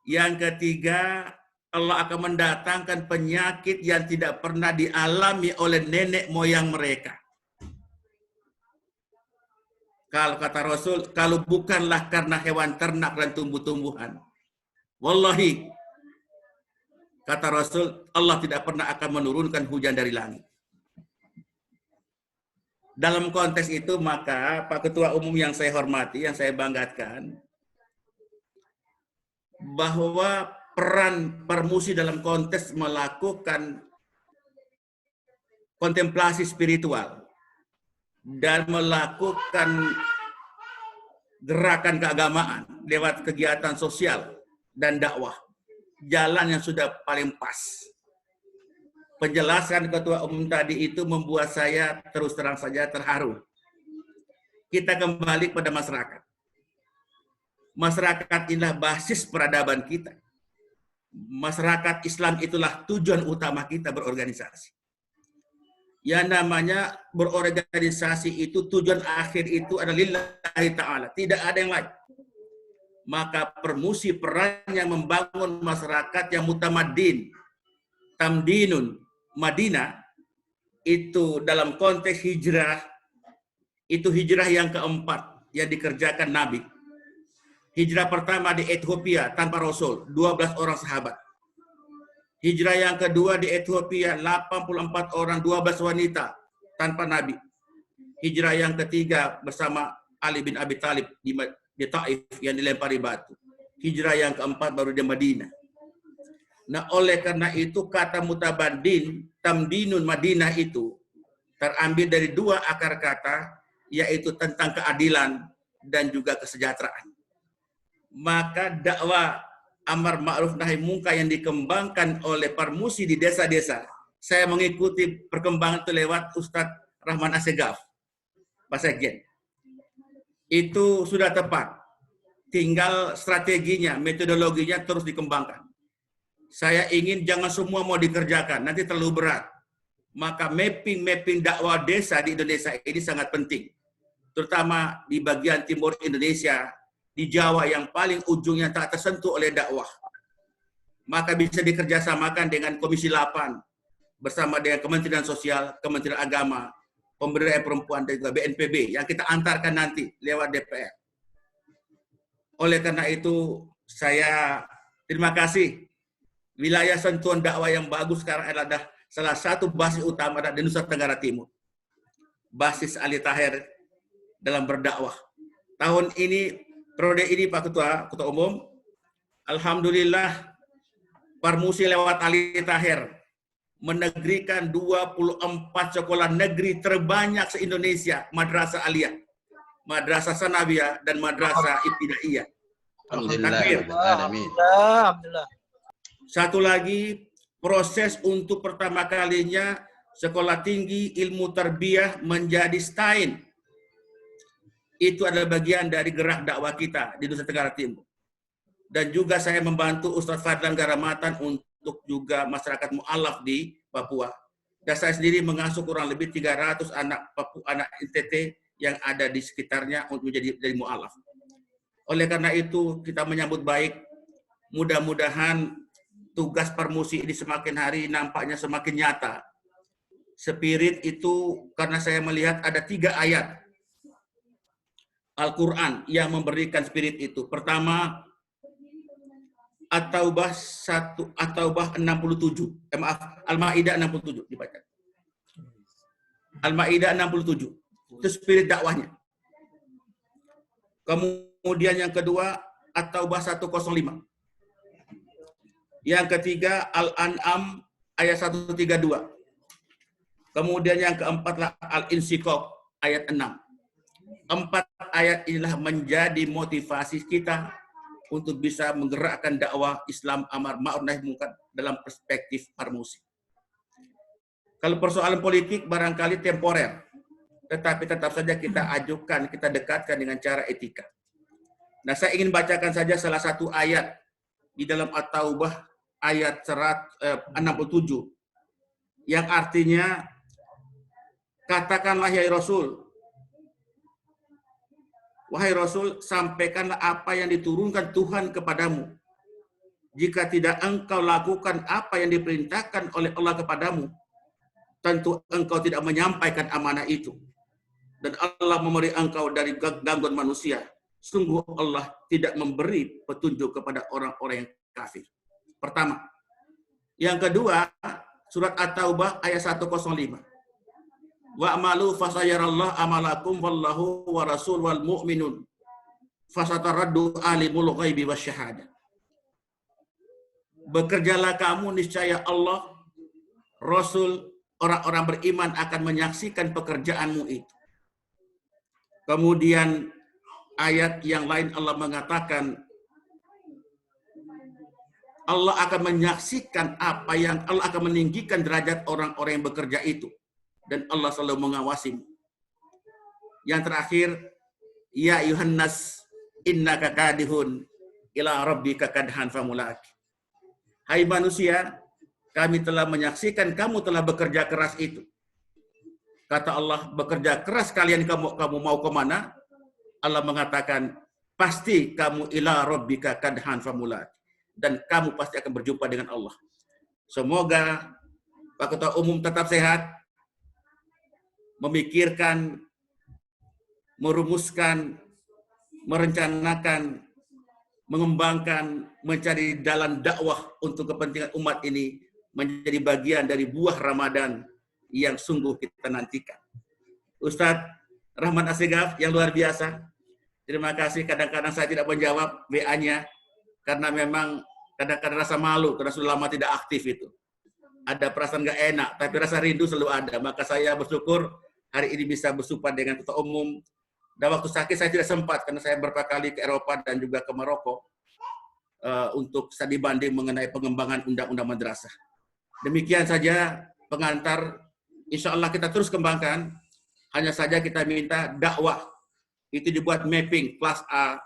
Yang ketiga, Allah akan mendatangkan penyakit yang tidak pernah dialami oleh nenek moyang mereka. Kalau kata Rasul, kalau bukanlah karena hewan ternak dan tumbuh-tumbuhan, wallahi, kata Rasul, Allah tidak pernah akan menurunkan hujan dari langit. Dalam konteks itu, maka Pak Ketua Umum yang saya hormati, yang saya banggakan, bahwa peran Permusi dalam konteks melakukan kontemplasi spiritual dan melakukan gerakan keagamaan lewat kegiatan sosial dan dakwah, jalan yang sudah paling pas. Penjelasan Ketua Umum tadi itu membuat saya terus terang saja terharu. Kita kembali pada masyarakat. Masyarakat inilah basis peradaban kita. Masyarakat Islam itulah tujuan utama kita berorganisasi. Yang namanya berorganisasi itu tujuan akhir itu adalah lillahi ta'ala. Tidak ada yang lain. Maka Permusi perannya membangun masyarakat yang mutamadin, tamdinun, Madinah, itu dalam konteks hijrah, itu hijrah yang keempat yang dikerjakan Nabi. Hijrah pertama di Ethiopia tanpa Rasul, 12 orang sahabat. Hijrah yang kedua di Ethiopia, 84 orang, 12 wanita tanpa Nabi. Hijrah yang ketiga bersama Ali bin Abi Thalib di Taif yang dilempari batu. Hijrah yang keempat baru di Madinah. Nah, oleh karena itu kata mutabadin, tamdinun Madinah itu terambil dari 2 akar kata, yaitu tentang keadilan dan juga kesejahteraan. Maka dakwah amar ma'ruf nahi munkar yang dikembangkan oleh Permusi di desa-desa, saya mengikuti perkembangan itu lewat Ustadz Rahman Assegaf, Pak Sekjen. Itu sudah tepat. Tinggal strateginya, metodologinya terus dikembangkan. Saya ingin jangan semua mau dikerjakan, nanti terlalu berat. Maka mapping dakwah desa di Indonesia ini sangat penting. Terutama di bagian timur Indonesia, di Jawa yang paling ujungnya tak tersentuh oleh dakwah. Maka bisa dikerjasamakan dengan Komisi 8, bersama dengan Kementerian Sosial, Kementerian Agama, Pemberdayaan Perempuan, dan juga BNPB, yang kita antarkan nanti lewat DPR. Oleh karena itu, saya terima kasih. Wilayah sentuhan dakwah yang bagus sekarang adalah salah satu basis utama di Nusa Tenggara Timur. Basis Ali Taher dalam berdakwah. Tahun ini, periode ini Pak Ketua Umum, alhamdulillah Permusi lewat Ali Taher menegrikan 24 sekolah negeri terbanyak se-Indonesia, Madrasah Aliyah, Madrasah Sanawiyah, dan Madrasah Ibtidaiyah. Alhamdulillah. Alhamdulillah. Satu lagi, proses untuk pertama kalinya sekolah tinggi ilmu tarbiyah menjadi STAIN. Itu adalah bagian dari gerak dakwah kita di Nusa Tenggara Timur. Dan juga saya membantu Ustadz Fadlan Garamatan untuk juga masyarakat mu'alaf di Papua. Dan saya sendiri mengasuh kurang lebih 300 anak Papua, anak NTT yang ada di sekitarnya untuk menjadi mu'alaf. Oleh karena itu kita menyambut baik, mudah-mudahan tugas Parmusi ini semakin hari nampaknya semakin nyata. Spirit itu karena saya melihat ada 3 ayat Al-Quran yang memberikan spirit itu. Pertama, At-Taubah 67. Al-Maidah 67 dibaca. Al-Maidah 67. Itu spirit dakwahnya. Kemudian yang kedua, At-Taubah 105. Yang ketiga, Al-An'am ayat 132. Kemudian yang keempat, Al-Insyikok ayat 6. 4 ayat inilah menjadi motivasi kita untuk bisa menggerakkan dakwah Islam amar ma'ruf nahi munkar dalam perspektif Parmusi. Kalau persoalan politik barangkali temporer, tetapi tetap saja kita ajukan, kita dekatkan dengan cara etika. Nah, saya ingin bacakan saja salah satu ayat di dalam At-Taubah ayat 67 yang artinya, katakanlah ya Rasul, wahai Rasul, sampaikanlah apa yang diturunkan Tuhan kepadamu. Jika tidak engkau lakukan apa yang diperintahkan oleh Allah kepadamu, tentu engkau tidak menyampaikan amanah itu. Dan Allah memberi engkau dari gangguan manusia. Sungguh Allah tidak memberi petunjuk kepada orang-orang yang kafir. Pertama. Yang kedua, surat At-Taubah ayat 105. Wa'malu fasayarallah amalakum wallahu wa rasul wal mu'minun fasataraddu alimul ghaibi wasyahadah. Bekerjalah kamu, niscaya Allah, Rasul, orang-orang beriman akan menyaksikan pekerjaanmu itu. Kemudian ayat yang lain Allah mengatakan Allah akan menyaksikan apa yang Allah akan meninggikan derajat orang-orang yang bekerja itu. Dan Allah selalu mengawasimu. Yang terakhir, ya Yuhannas innaka kadihun ila rabbika kadhan famulaki. Hai manusia, kami telah menyaksikan kamu telah bekerja keras itu. Kata Allah, bekerja keras kalian kamu mau kemana? Allah mengatakan, pasti kamu ila rabbika kadhan famulaki. Dan kamu pasti akan berjumpa dengan Allah. Semoga Pak Ketua Umum tetap sehat, memikirkan, merumuskan, merencanakan, mengembangkan, mencari jalan dakwah untuk kepentingan umat ini menjadi bagian dari buah Ramadan yang sungguh kita nantikan. Ustadz Rahman Assegaf yang luar biasa, terima kasih. Kadang-kadang saya tidak menjawab WA-nya karena memang kadang-kadang rasa malu karena sudah lama tidak aktif itu. Ada perasaan nggak enak, tapi rasa rindu selalu ada. Maka saya bersyukur hari ini bisa bersumpah dengan Ketua Umum. Dan waktu sakit saya tidak sempat karena saya beberapa kali ke Eropa dan juga ke Maroko untuk studi banding mengenai pengembangan undang-undang madrasah. Demikian saja pengantar. Insya Allah kita terus kembangkan. Hanya saja kita minta dakwah itu dibuat mapping kelas A,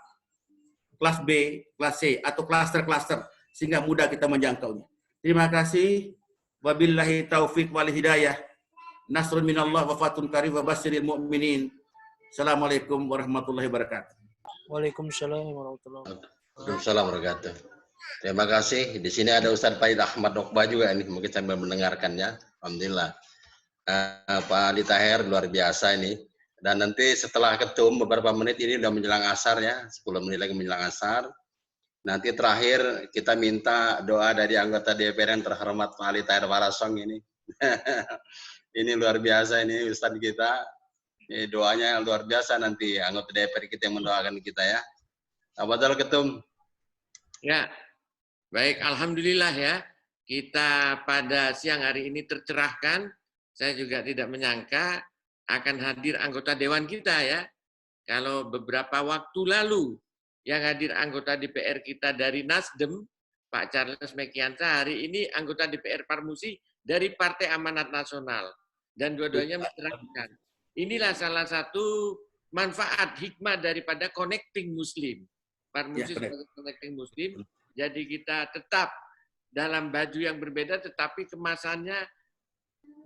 kelas B, kelas C atau klaster-klaster sehingga mudah kita menjangkaunya. Terima kasih. Wabillahi taufiq wal hidayah. Nasrun minallah wa fatun karim wa basyiril mu'minin. Assalamualaikum warahmatullahi wabarakatuh. Waalaikumsalam warahmatullahi wabarakatuh. Waalaikumsalam warahmatullahi wabarakatuh. Terima kasih. Di sini ada Ustadz Faid Ahmad Nokba juga ini, mungkin sambil mendengarkannya. Alhamdulillah. Pak Ali Taher luar biasa ini. Dan nanti setelah ketum beberapa menit ini udah menjelang asar ya, 10 menit lagi menjelang asar. Nanti terakhir kita minta doa dari anggota DPR yang terhormat Pak Ali Taher Warasong ini. Ini luar biasa ini Ustadz kita. Ini doanya luar biasa nanti anggota DPR kita yang mendoakan kita ya. Abadal Ketum. Ya, baik. Alhamdulillah ya. Kita pada siang hari ini tercerahkan. Saya juga tidak menyangka akan hadir anggota Dewan kita ya. Kalau beberapa waktu lalu yang hadir anggota DPR kita dari Nasdem, Pak Charles Mekiansa hari ini anggota DPR Parmusi dari Partai Amanat Nasional. Dan dua-duanya menerangkan. Inilah salah satu manfaat hikmah daripada connecting Muslim. Parmusi sebagai connecting Muslim, jadi kita tetap dalam baju yang berbeda, tetapi kemasannya,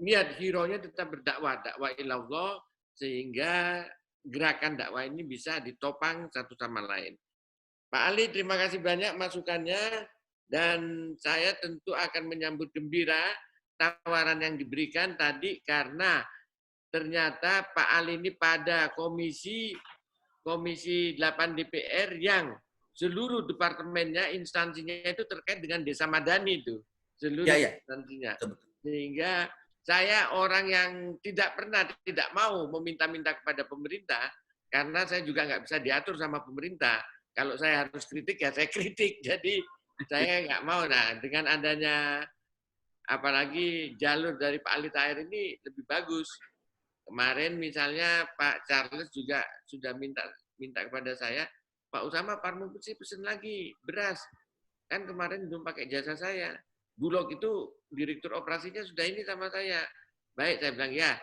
niat hero-nya tetap berdakwah, dakwah ilallah, sehingga gerakan dakwah ini bisa ditopang satu sama lain. Pak Ali, terima kasih banyak masukannya, dan saya tentu akan menyambut gembira tawaran yang diberikan tadi, karena ternyata Pak Ali ini pada Komisi 8 DPR yang seluruh departemennya, instansinya itu terkait dengan desa madani itu. Seluruh instansinya. Sehingga saya orang yang tidak mau meminta-minta kepada pemerintah, karena saya juga nggak bisa diatur sama pemerintah. Kalau saya harus kritik, ya saya kritik. Jadi saya nggak mau. Nah, dengan adanya apalagi jalur dari Pak Ali Tahir ini lebih bagus. Kemarin misalnya Pak Charles juga sudah minta kepada saya, Pak Usama, Parmusi pesen lagi beras. Kan kemarin belum pakai jasa saya. Bulog itu direktur operasinya sudah ini sama saya. Baik, saya bilang ya,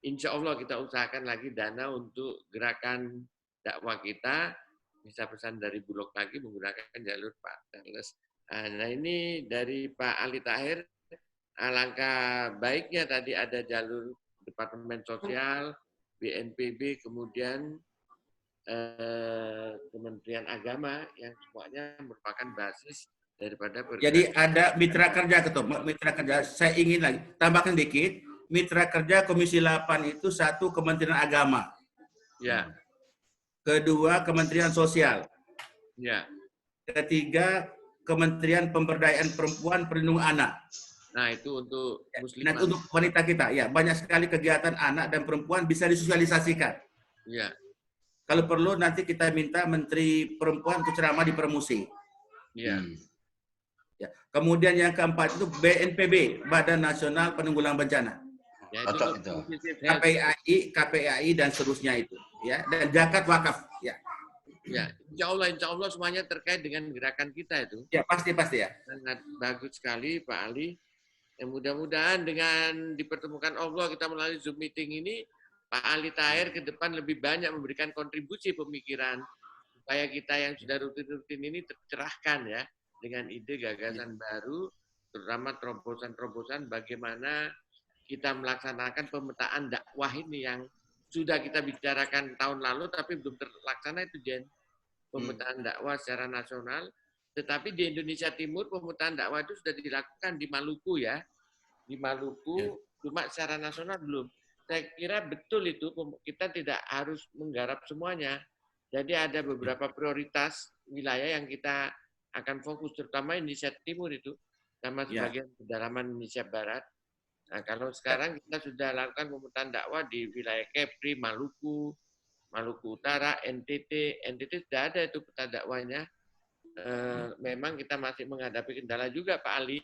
insya Allah kita usahakan lagi dana untuk gerakan dakwah kita. Bisa pesan dari Bulog lagi menggunakan jalur Pak Charles. Nah ini dari Pak Ali Tahir, alangkah baiknya tadi ada jalur Departemen Sosial, BNPB, kemudian Kementerian Agama yang semuanya merupakan basis daripada pergerakan. Jadi ada mitra kerja, Ketua. Mitra kerja, saya ingin lagi tambahkan dikit. Mitra kerja Komisi 8 itu satu Kementerian Agama. Ya. Kedua Kementerian Sosial. Ya. Ketiga Kementerian Pemberdayaan Perempuan Perlindungan Anak. Nah itu untuk muslim. Nah, untuk wanita kita, ya banyak sekali kegiatan anak dan perempuan bisa disosialisasikan. Ya. Kalau perlu nanti kita minta Menteri Perempuan untuk ceramah di Permusi. Ya. Ya. Kemudian yang keempat itu BNPB, Badan Nasional Penanggulangan Bencana. Ya, itu. KPAI dan seterusnya itu. Ya. Dan zakat wakaf. Ya. Ya, insya Allah semuanya terkait dengan gerakan kita itu. Ya pasti ya. Sangat bagus sekali Pak Ali. Mudah-mudahan dengan dipertemukan Allah kita melalui Zoom meeting ini, Pak Ali Tahir ke depan lebih banyak memberikan kontribusi pemikiran supaya kita yang sudah rutin-rutin ini tercerahkan ya dengan ide gagasan baru, terutama terobosan-terobosan bagaimana kita melaksanakan pemetaan dakwah ini yang sudah kita bicarakan tahun lalu tapi belum terlaksana itu, Jen. Pemetaan dakwah secara nasional, tetapi di Indonesia Timur pemetaan dakwah itu sudah dilakukan di Maluku ya. Di Maluku, cuma secara nasional belum. Saya kira betul itu, kita tidak harus menggarap semuanya. Jadi ada beberapa prioritas wilayah yang kita akan fokus, terutama Indonesia Timur itu, sama sebagian pedalaman Indonesia Barat. Nah, kalau sekarang kita sudah lakukan pemetaan dakwah di wilayah Kepri, Maluku Utara, NTT sudah ada itu peta dakwahnya. Memang kita masih menghadapi kendala juga, Pak Ali.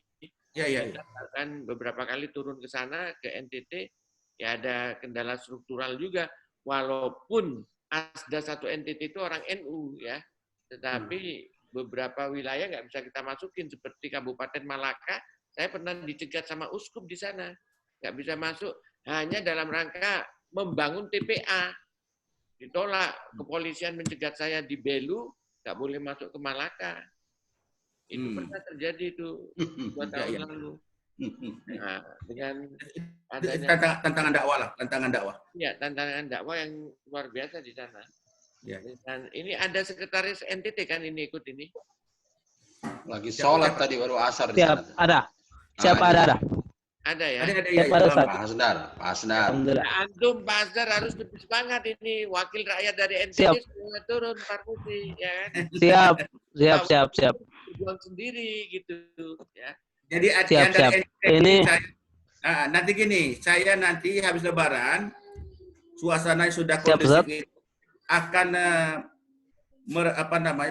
Kita akan beberapa kali turun ke sana, ke NTT, ya ada kendala struktural juga. Walaupun asda satu NTT itu orang NU, ya, tetapi beberapa wilayah nggak bisa kita masukin, seperti Kabupaten Malaka. Saya pernah dicegat sama uskup di sana, nggak bisa masuk, hanya dalam rangka membangun TPA. Ditolak, kepolisian mencegat saya di Belu, nggak boleh masuk ke Malaka. Itu pernah terjadi itu 2 tahun lalu. Nah, dengan adanya tantangan dakwah. Iya, tantangan dakwah yang luar biasa di sana. Ya. Dan ini ada sekretaris NTT kan ini ikut ini. Lagi sholat tadi baru asar di sana. Ada. Siapa ada? Ada ya. Pak Hasdar. Antum Pak Hasdar harus lebih semangat ini, wakil rakyat dari NTT sudah turun Parmusi ya kan. Siap. Berjuang sendiri gitu ya. Jadi siap. Ini nanti gini, saya nanti habis Lebaran suasana sudah kondusif, akan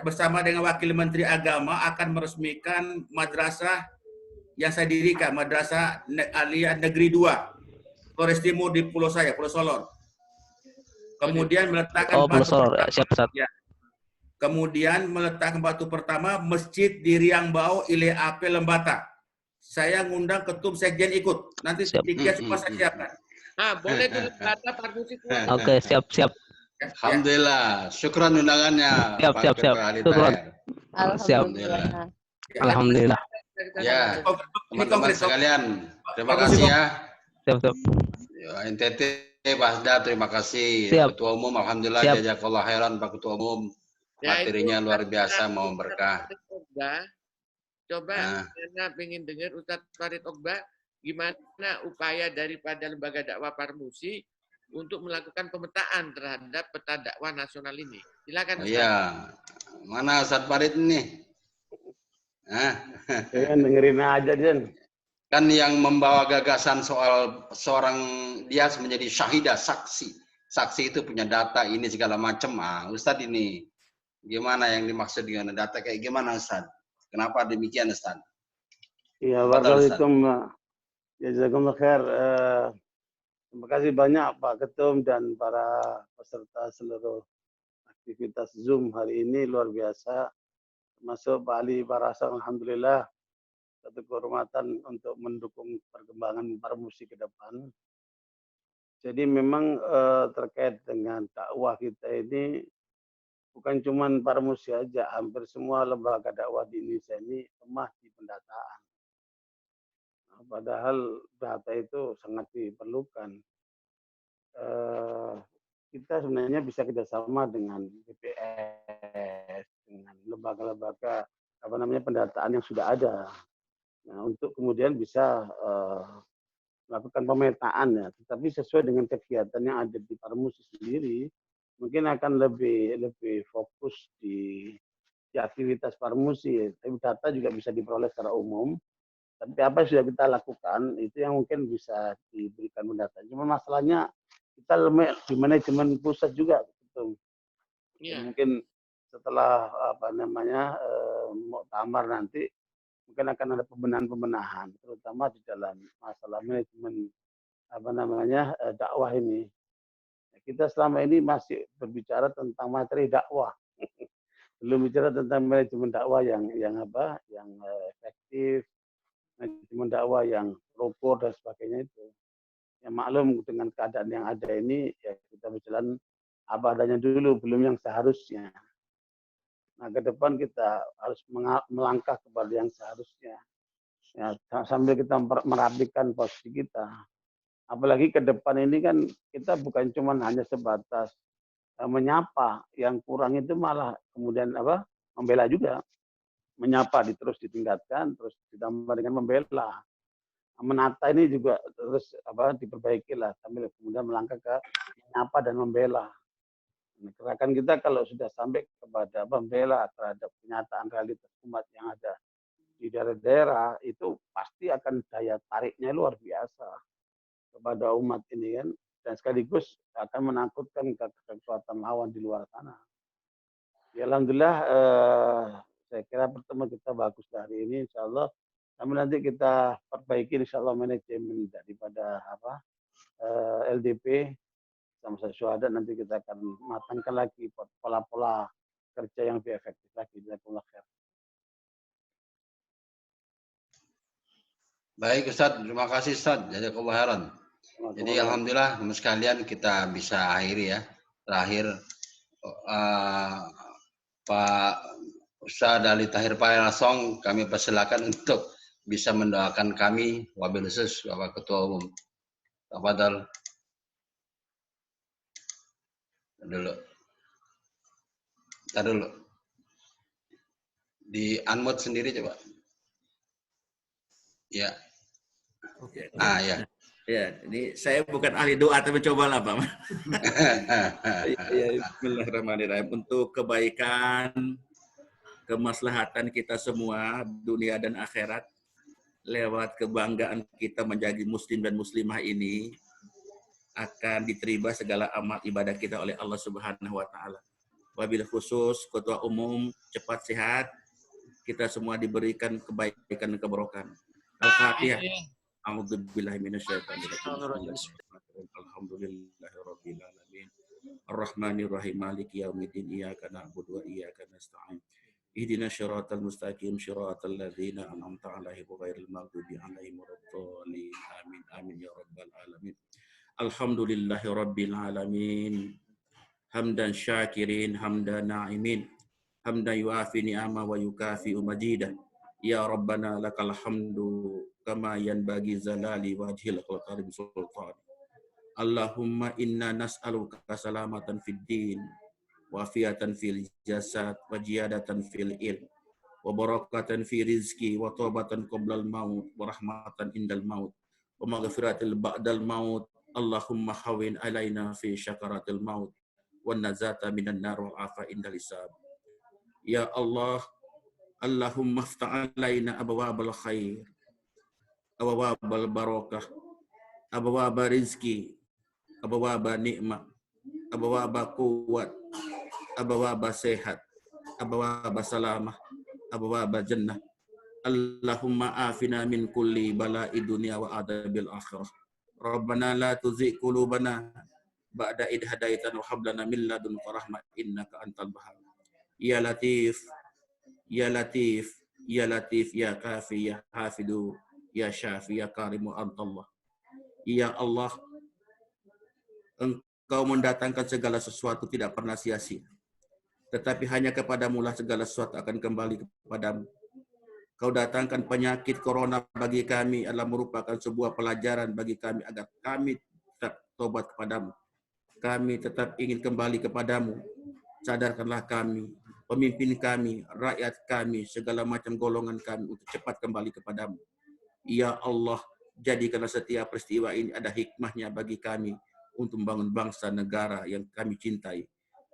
bersama dengan Wakil Menteri Agama akan meresmikan madrasah yang saya dirikan, Madrasah Aliyah Negeri 2, Flores Timur di Pulau Solor. Kemudian meletakkan Pulau Solor, siap. kemudian meletakkan batu pertama masjid di Riangbao Ile Ape Lembata. Saya ngundang ketum sekjen ikut. Nanti Siap. tiket semua saya siapkan. Boleh di Lembata Parmusi keluar. Oke, siap. Alhamdulillah, syukran undangannya. Siap. Pak Ketua Ali Syukron. Tahir. Alhamdulillah. Alhamdulillah. Ya, Ini teman-teman konkret. sekalian, terima kasih ya. Siap. Ya, NTT, Pak Hasda, terima kasih. Siap. Ketua Umum, Alhamdulillah, Siap. jazakallah khairan Pak Ketua Umum. Ya, Materinya itu luar biasa, Ustadz mau berkah. Farid Okba. Coba, Nah. saya ingin dengar Ustadz Farid Okba, gimana upaya daripada Lembaga Dakwah Parmusi untuk melakukan pemetaan terhadap peta dakwah nasional ini. Silakan Ustadz. Iya, mana Ustadz Farid nih? Ya, dengerin aja, Jen. Kan yang membawa gagasan soal seorang dia menjadi syahidah, saksi. Saksi itu punya data ini segala macam. Ustadz ini gimana yang dimaksud dengan data kayak gimana Ustadz? Kenapa demikian Ustadz? Iya, Tafadhal, Waalaikumsalam. Jazakumullah khair. Terima kasih banyak Pak Ketum dan para peserta seluruh aktivitas Zoom hari ini luar biasa. Termasuk Pak Ali Parasang, alhamdulillah satu kehormatan untuk mendukung perkembangan Parmusi ke depan. Jadi memang terkait dengan dakwah kita ini bukan cuma Parmusi aja, hampir semua lembaga dakwah di Indonesia ini lemah di pendataan. Nah, padahal data itu sangat diperlukan. Kita sebenarnya bisa kerjasama dengan BPS, dengan lembaga-lembaga pendataan yang sudah ada. Nah, untuk kemudian bisa melakukan pemetaan ya, tetapi sesuai dengan kegiatan yang ada di Parmusi sendiri, mungkin akan lebih fokus di aktivitas Parmusi. Tapi data juga bisa diperoleh secara umum. Tapi apa yang sudah kita lakukan itu yang mungkin bisa diberikan pendataan. Cuma masalahnya kita lemah di manajemen pusat juga, gitu. Iya. Mungkin setelah muktamar nanti mungkin akan ada pembenahan, terutama di dalam masalah manajemen dakwah ini. Kita selama ini masih berbicara tentang materi dakwah, belum bicara tentang manajemen dakwah yang efektif, manajemen dakwah yang terukur dan sebagainya itu. Yang maklum dengan keadaan yang ada ini ya kita berjalan apa adanya dulu, belum yang seharusnya. Nah, ke depan kita harus melangkah kepada yang seharusnya. Ya, sambil kita merapikan posisi kita. Apalagi ke depan ini kan kita bukan cuma hanya sebatas menyapa, yang kurang itu malah kemudian membela juga. Menyapa terus ditingkatkan, terus ditambah dengan membela. Menata ini juga terus diperbaiki lah, sambil kemudian melangkah ke menyapa dan membela. Gerakan kita kalau sudah sampai kepada membela terhadap kenyataan realitas umat yang ada di daerah-daerah, itu pasti akan daya tariknya luar biasa kepada umat ini kan, dan sekaligus akan menakutkan kekuatan lawan di luar sana. Ya, alhamdulillah saya kira pertemuan kita bagus hari ini, insya Allah. Kami nanti kita perbaiki insya Allah manajemen daripada LDP sama saya syuhada, nanti kita akan matangkan lagi pola-pola kerja yang lebih efektif lagi. Jazakumullah khair. Baik Ustadz, terima kasih Ustadz. Jazakallah khairan. Jadi alhamdulillah teman sekalian kita bisa akhiri ya. Terakhir Pak Ustadz Ali Tahir Parasong kami persilakan untuk bisa mendoakan kami, wabil khusus Bapak Ketua Umum. Tafadhal. Ntar dulu. Di unmute sendiri coba. Ya. Oke. Ya. Ya, ini saya bukan ahli doa tapi cobalah Pak. Ya, bismillahirrahmanirrahim. Untuk kebaikan, kemaslahatan kita semua dunia dan akhirat, lewat kebanggaan kita menjadi muslim dan muslimah ini, akan diterima segala amal ibadah kita oleh Allah Subhanahu wa taala. Wabil khusus Ketua Umum cepat sehat, kita semua diberikan kebaikan dan keberkahan. Al-Fatihah. A'udzubillahi minasyaitonir rajim. Alhamdulillahirabbil alamin. Ar-Rahmanir Rahim. Maliki yaumiddin. Iyyaka na'budu wa iyyaka nasta'in. Ihdinas siratal mustaqim siratal ladzina an'amta 'alaihim ghairil maghdubi 'alaihim waladdallin. Amin. Amin ya rabbal alamin. Alhamdulillahi rabbil alamin. Hamdan syakirin, hamdan na'imin. Hamdan yuafi ni'ama wa yukafi majidah. Ya Rabbana lakal hamdu kama yanbaghi zalali wajhil karim sultan. Allahumma inna nas'aluka salamatan fid din, wa afiatan fil jasad, wa ziyadatan fil ilm, wa barakatan fi rizki, wa taubatan qoblal maut, wa rahmatan indal maut, wa maghfiratil ba'dal maut. Allahumma hawin alaina fi syakaratil maut, wa nazata minan nar wal afa indal hisab. Ya Allah, Allahumma ftah alaina abwabal khair, abwabal barakah, abwabal rizki, abwabal nikmat, abwabal quwwat, abwabal sehat, abwabal salamah, abwabal jannah. Allahumma afina min kulli bala'i dunya wa adabil akhirah. Rabbana la tuzigh qulubana ba'da idh hadaitana wa hab lana min ladunka rahmah innaka antal wahhab. Ya Latif, ya Latif, ya Latif, ya Kafi, ya Hafidu, ya Syafi, ya Karimu antallah. Ya Allah, Engkau mendatangkan segala sesuatu tidak pernah sia-sia. Tetapi hanya kepadamu lah segala sesuatu akan kembali kepadamu. Kau datangkan penyakit corona bagi kami adalah merupakan sebuah pelajaran bagi kami agar kami tetap tobat kepadamu. Kami tetap ingin kembali kepadamu. Sadarkanlah kami, pemimpin kami, rakyat kami, segala macam golongan kami untuk cepat kembali kepadamu. Ya Allah, jadikanlah setiap peristiwa ini ada hikmahnya bagi kami untuk membangun bangsa negara yang kami cintai.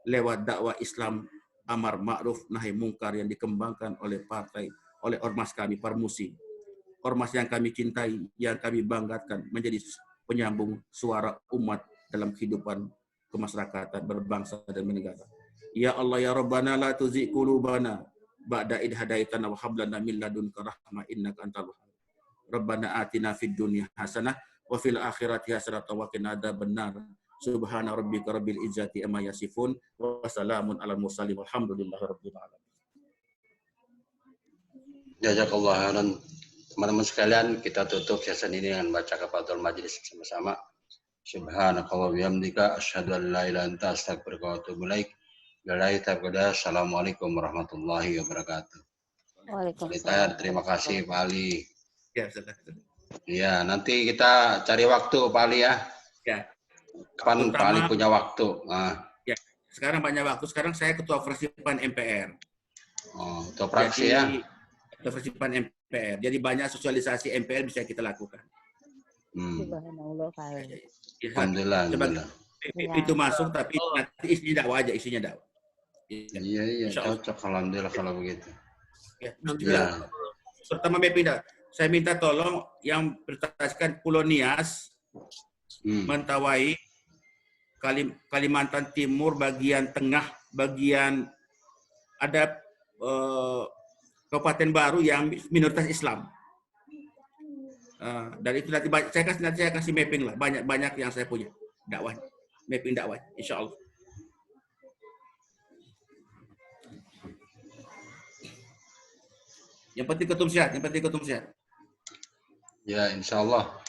Lewat dakwah Islam, amar ma'ruf, nahi mungkar yang dikembangkan oleh partai, oleh ormas kami, Parmusi. Ormas yang kami cintai, yang kami banggakan menjadi penyambung suara umat dalam kehidupan kemasyarakatan, berbangsa dan bernegara. Ya Allah, ya Rabbana la tuzigh qulubana ba'da idh hadaitana wa hab lana min ladunka rahmah innaka antal wahhab. Rabbana atina fid dunya hasanah wa fil akhirati hasanah wa qina adzabannar. Subhana rabbika rabbil izzati amma yasifun wa salamun alal mursalin walhamdulillahi rabbil alamin. Jazakallah khairan. Teman-teman sekalian, kita tutup sesi ini dengan baca kafaratul majelis bersama-sama. Subhanakallah bihamdika asyhadu an la ilaha illa anta astaghfiruka wa atubu ilaik. Assalamualaikum warahmatullahi wabarakatuh. Waalaikumsalam. Terima kasih Pak Ali. Ya, sudah. Ya, nanti kita cari waktu Pak Ali ya. Ya. Kapan Pak Ali punya waktu? Nah. Ya, sekarang banyak waktu. Sekarang saya ketua fraksi PAN MPR. Oh, ketua fraksi ya. Ketua fraksi PAN MPR. Jadi banyak sosialisasi MPR bisa kita lakukan. Subhanallah. Ya, Alhamdulillah. Itu masuk tapi nanti isinya dakwah aja, isinya dakwah. Iya, cocok. Alhamdulillah kalau begitu. Ya. Terutama Mepinda, saya minta tolong yang bertaskan Pulau Nias, Mentawai, Kalimantan Timur, bagian tengah, bagian ada Kabupaten Baru yang minoritas Islam. Dan itu nanti saya kasih mapping lah, banyak yang saya punya dakwah, mapping dakwah, insya Allah. Yang penting ketum sehat, Ya, insya Allah.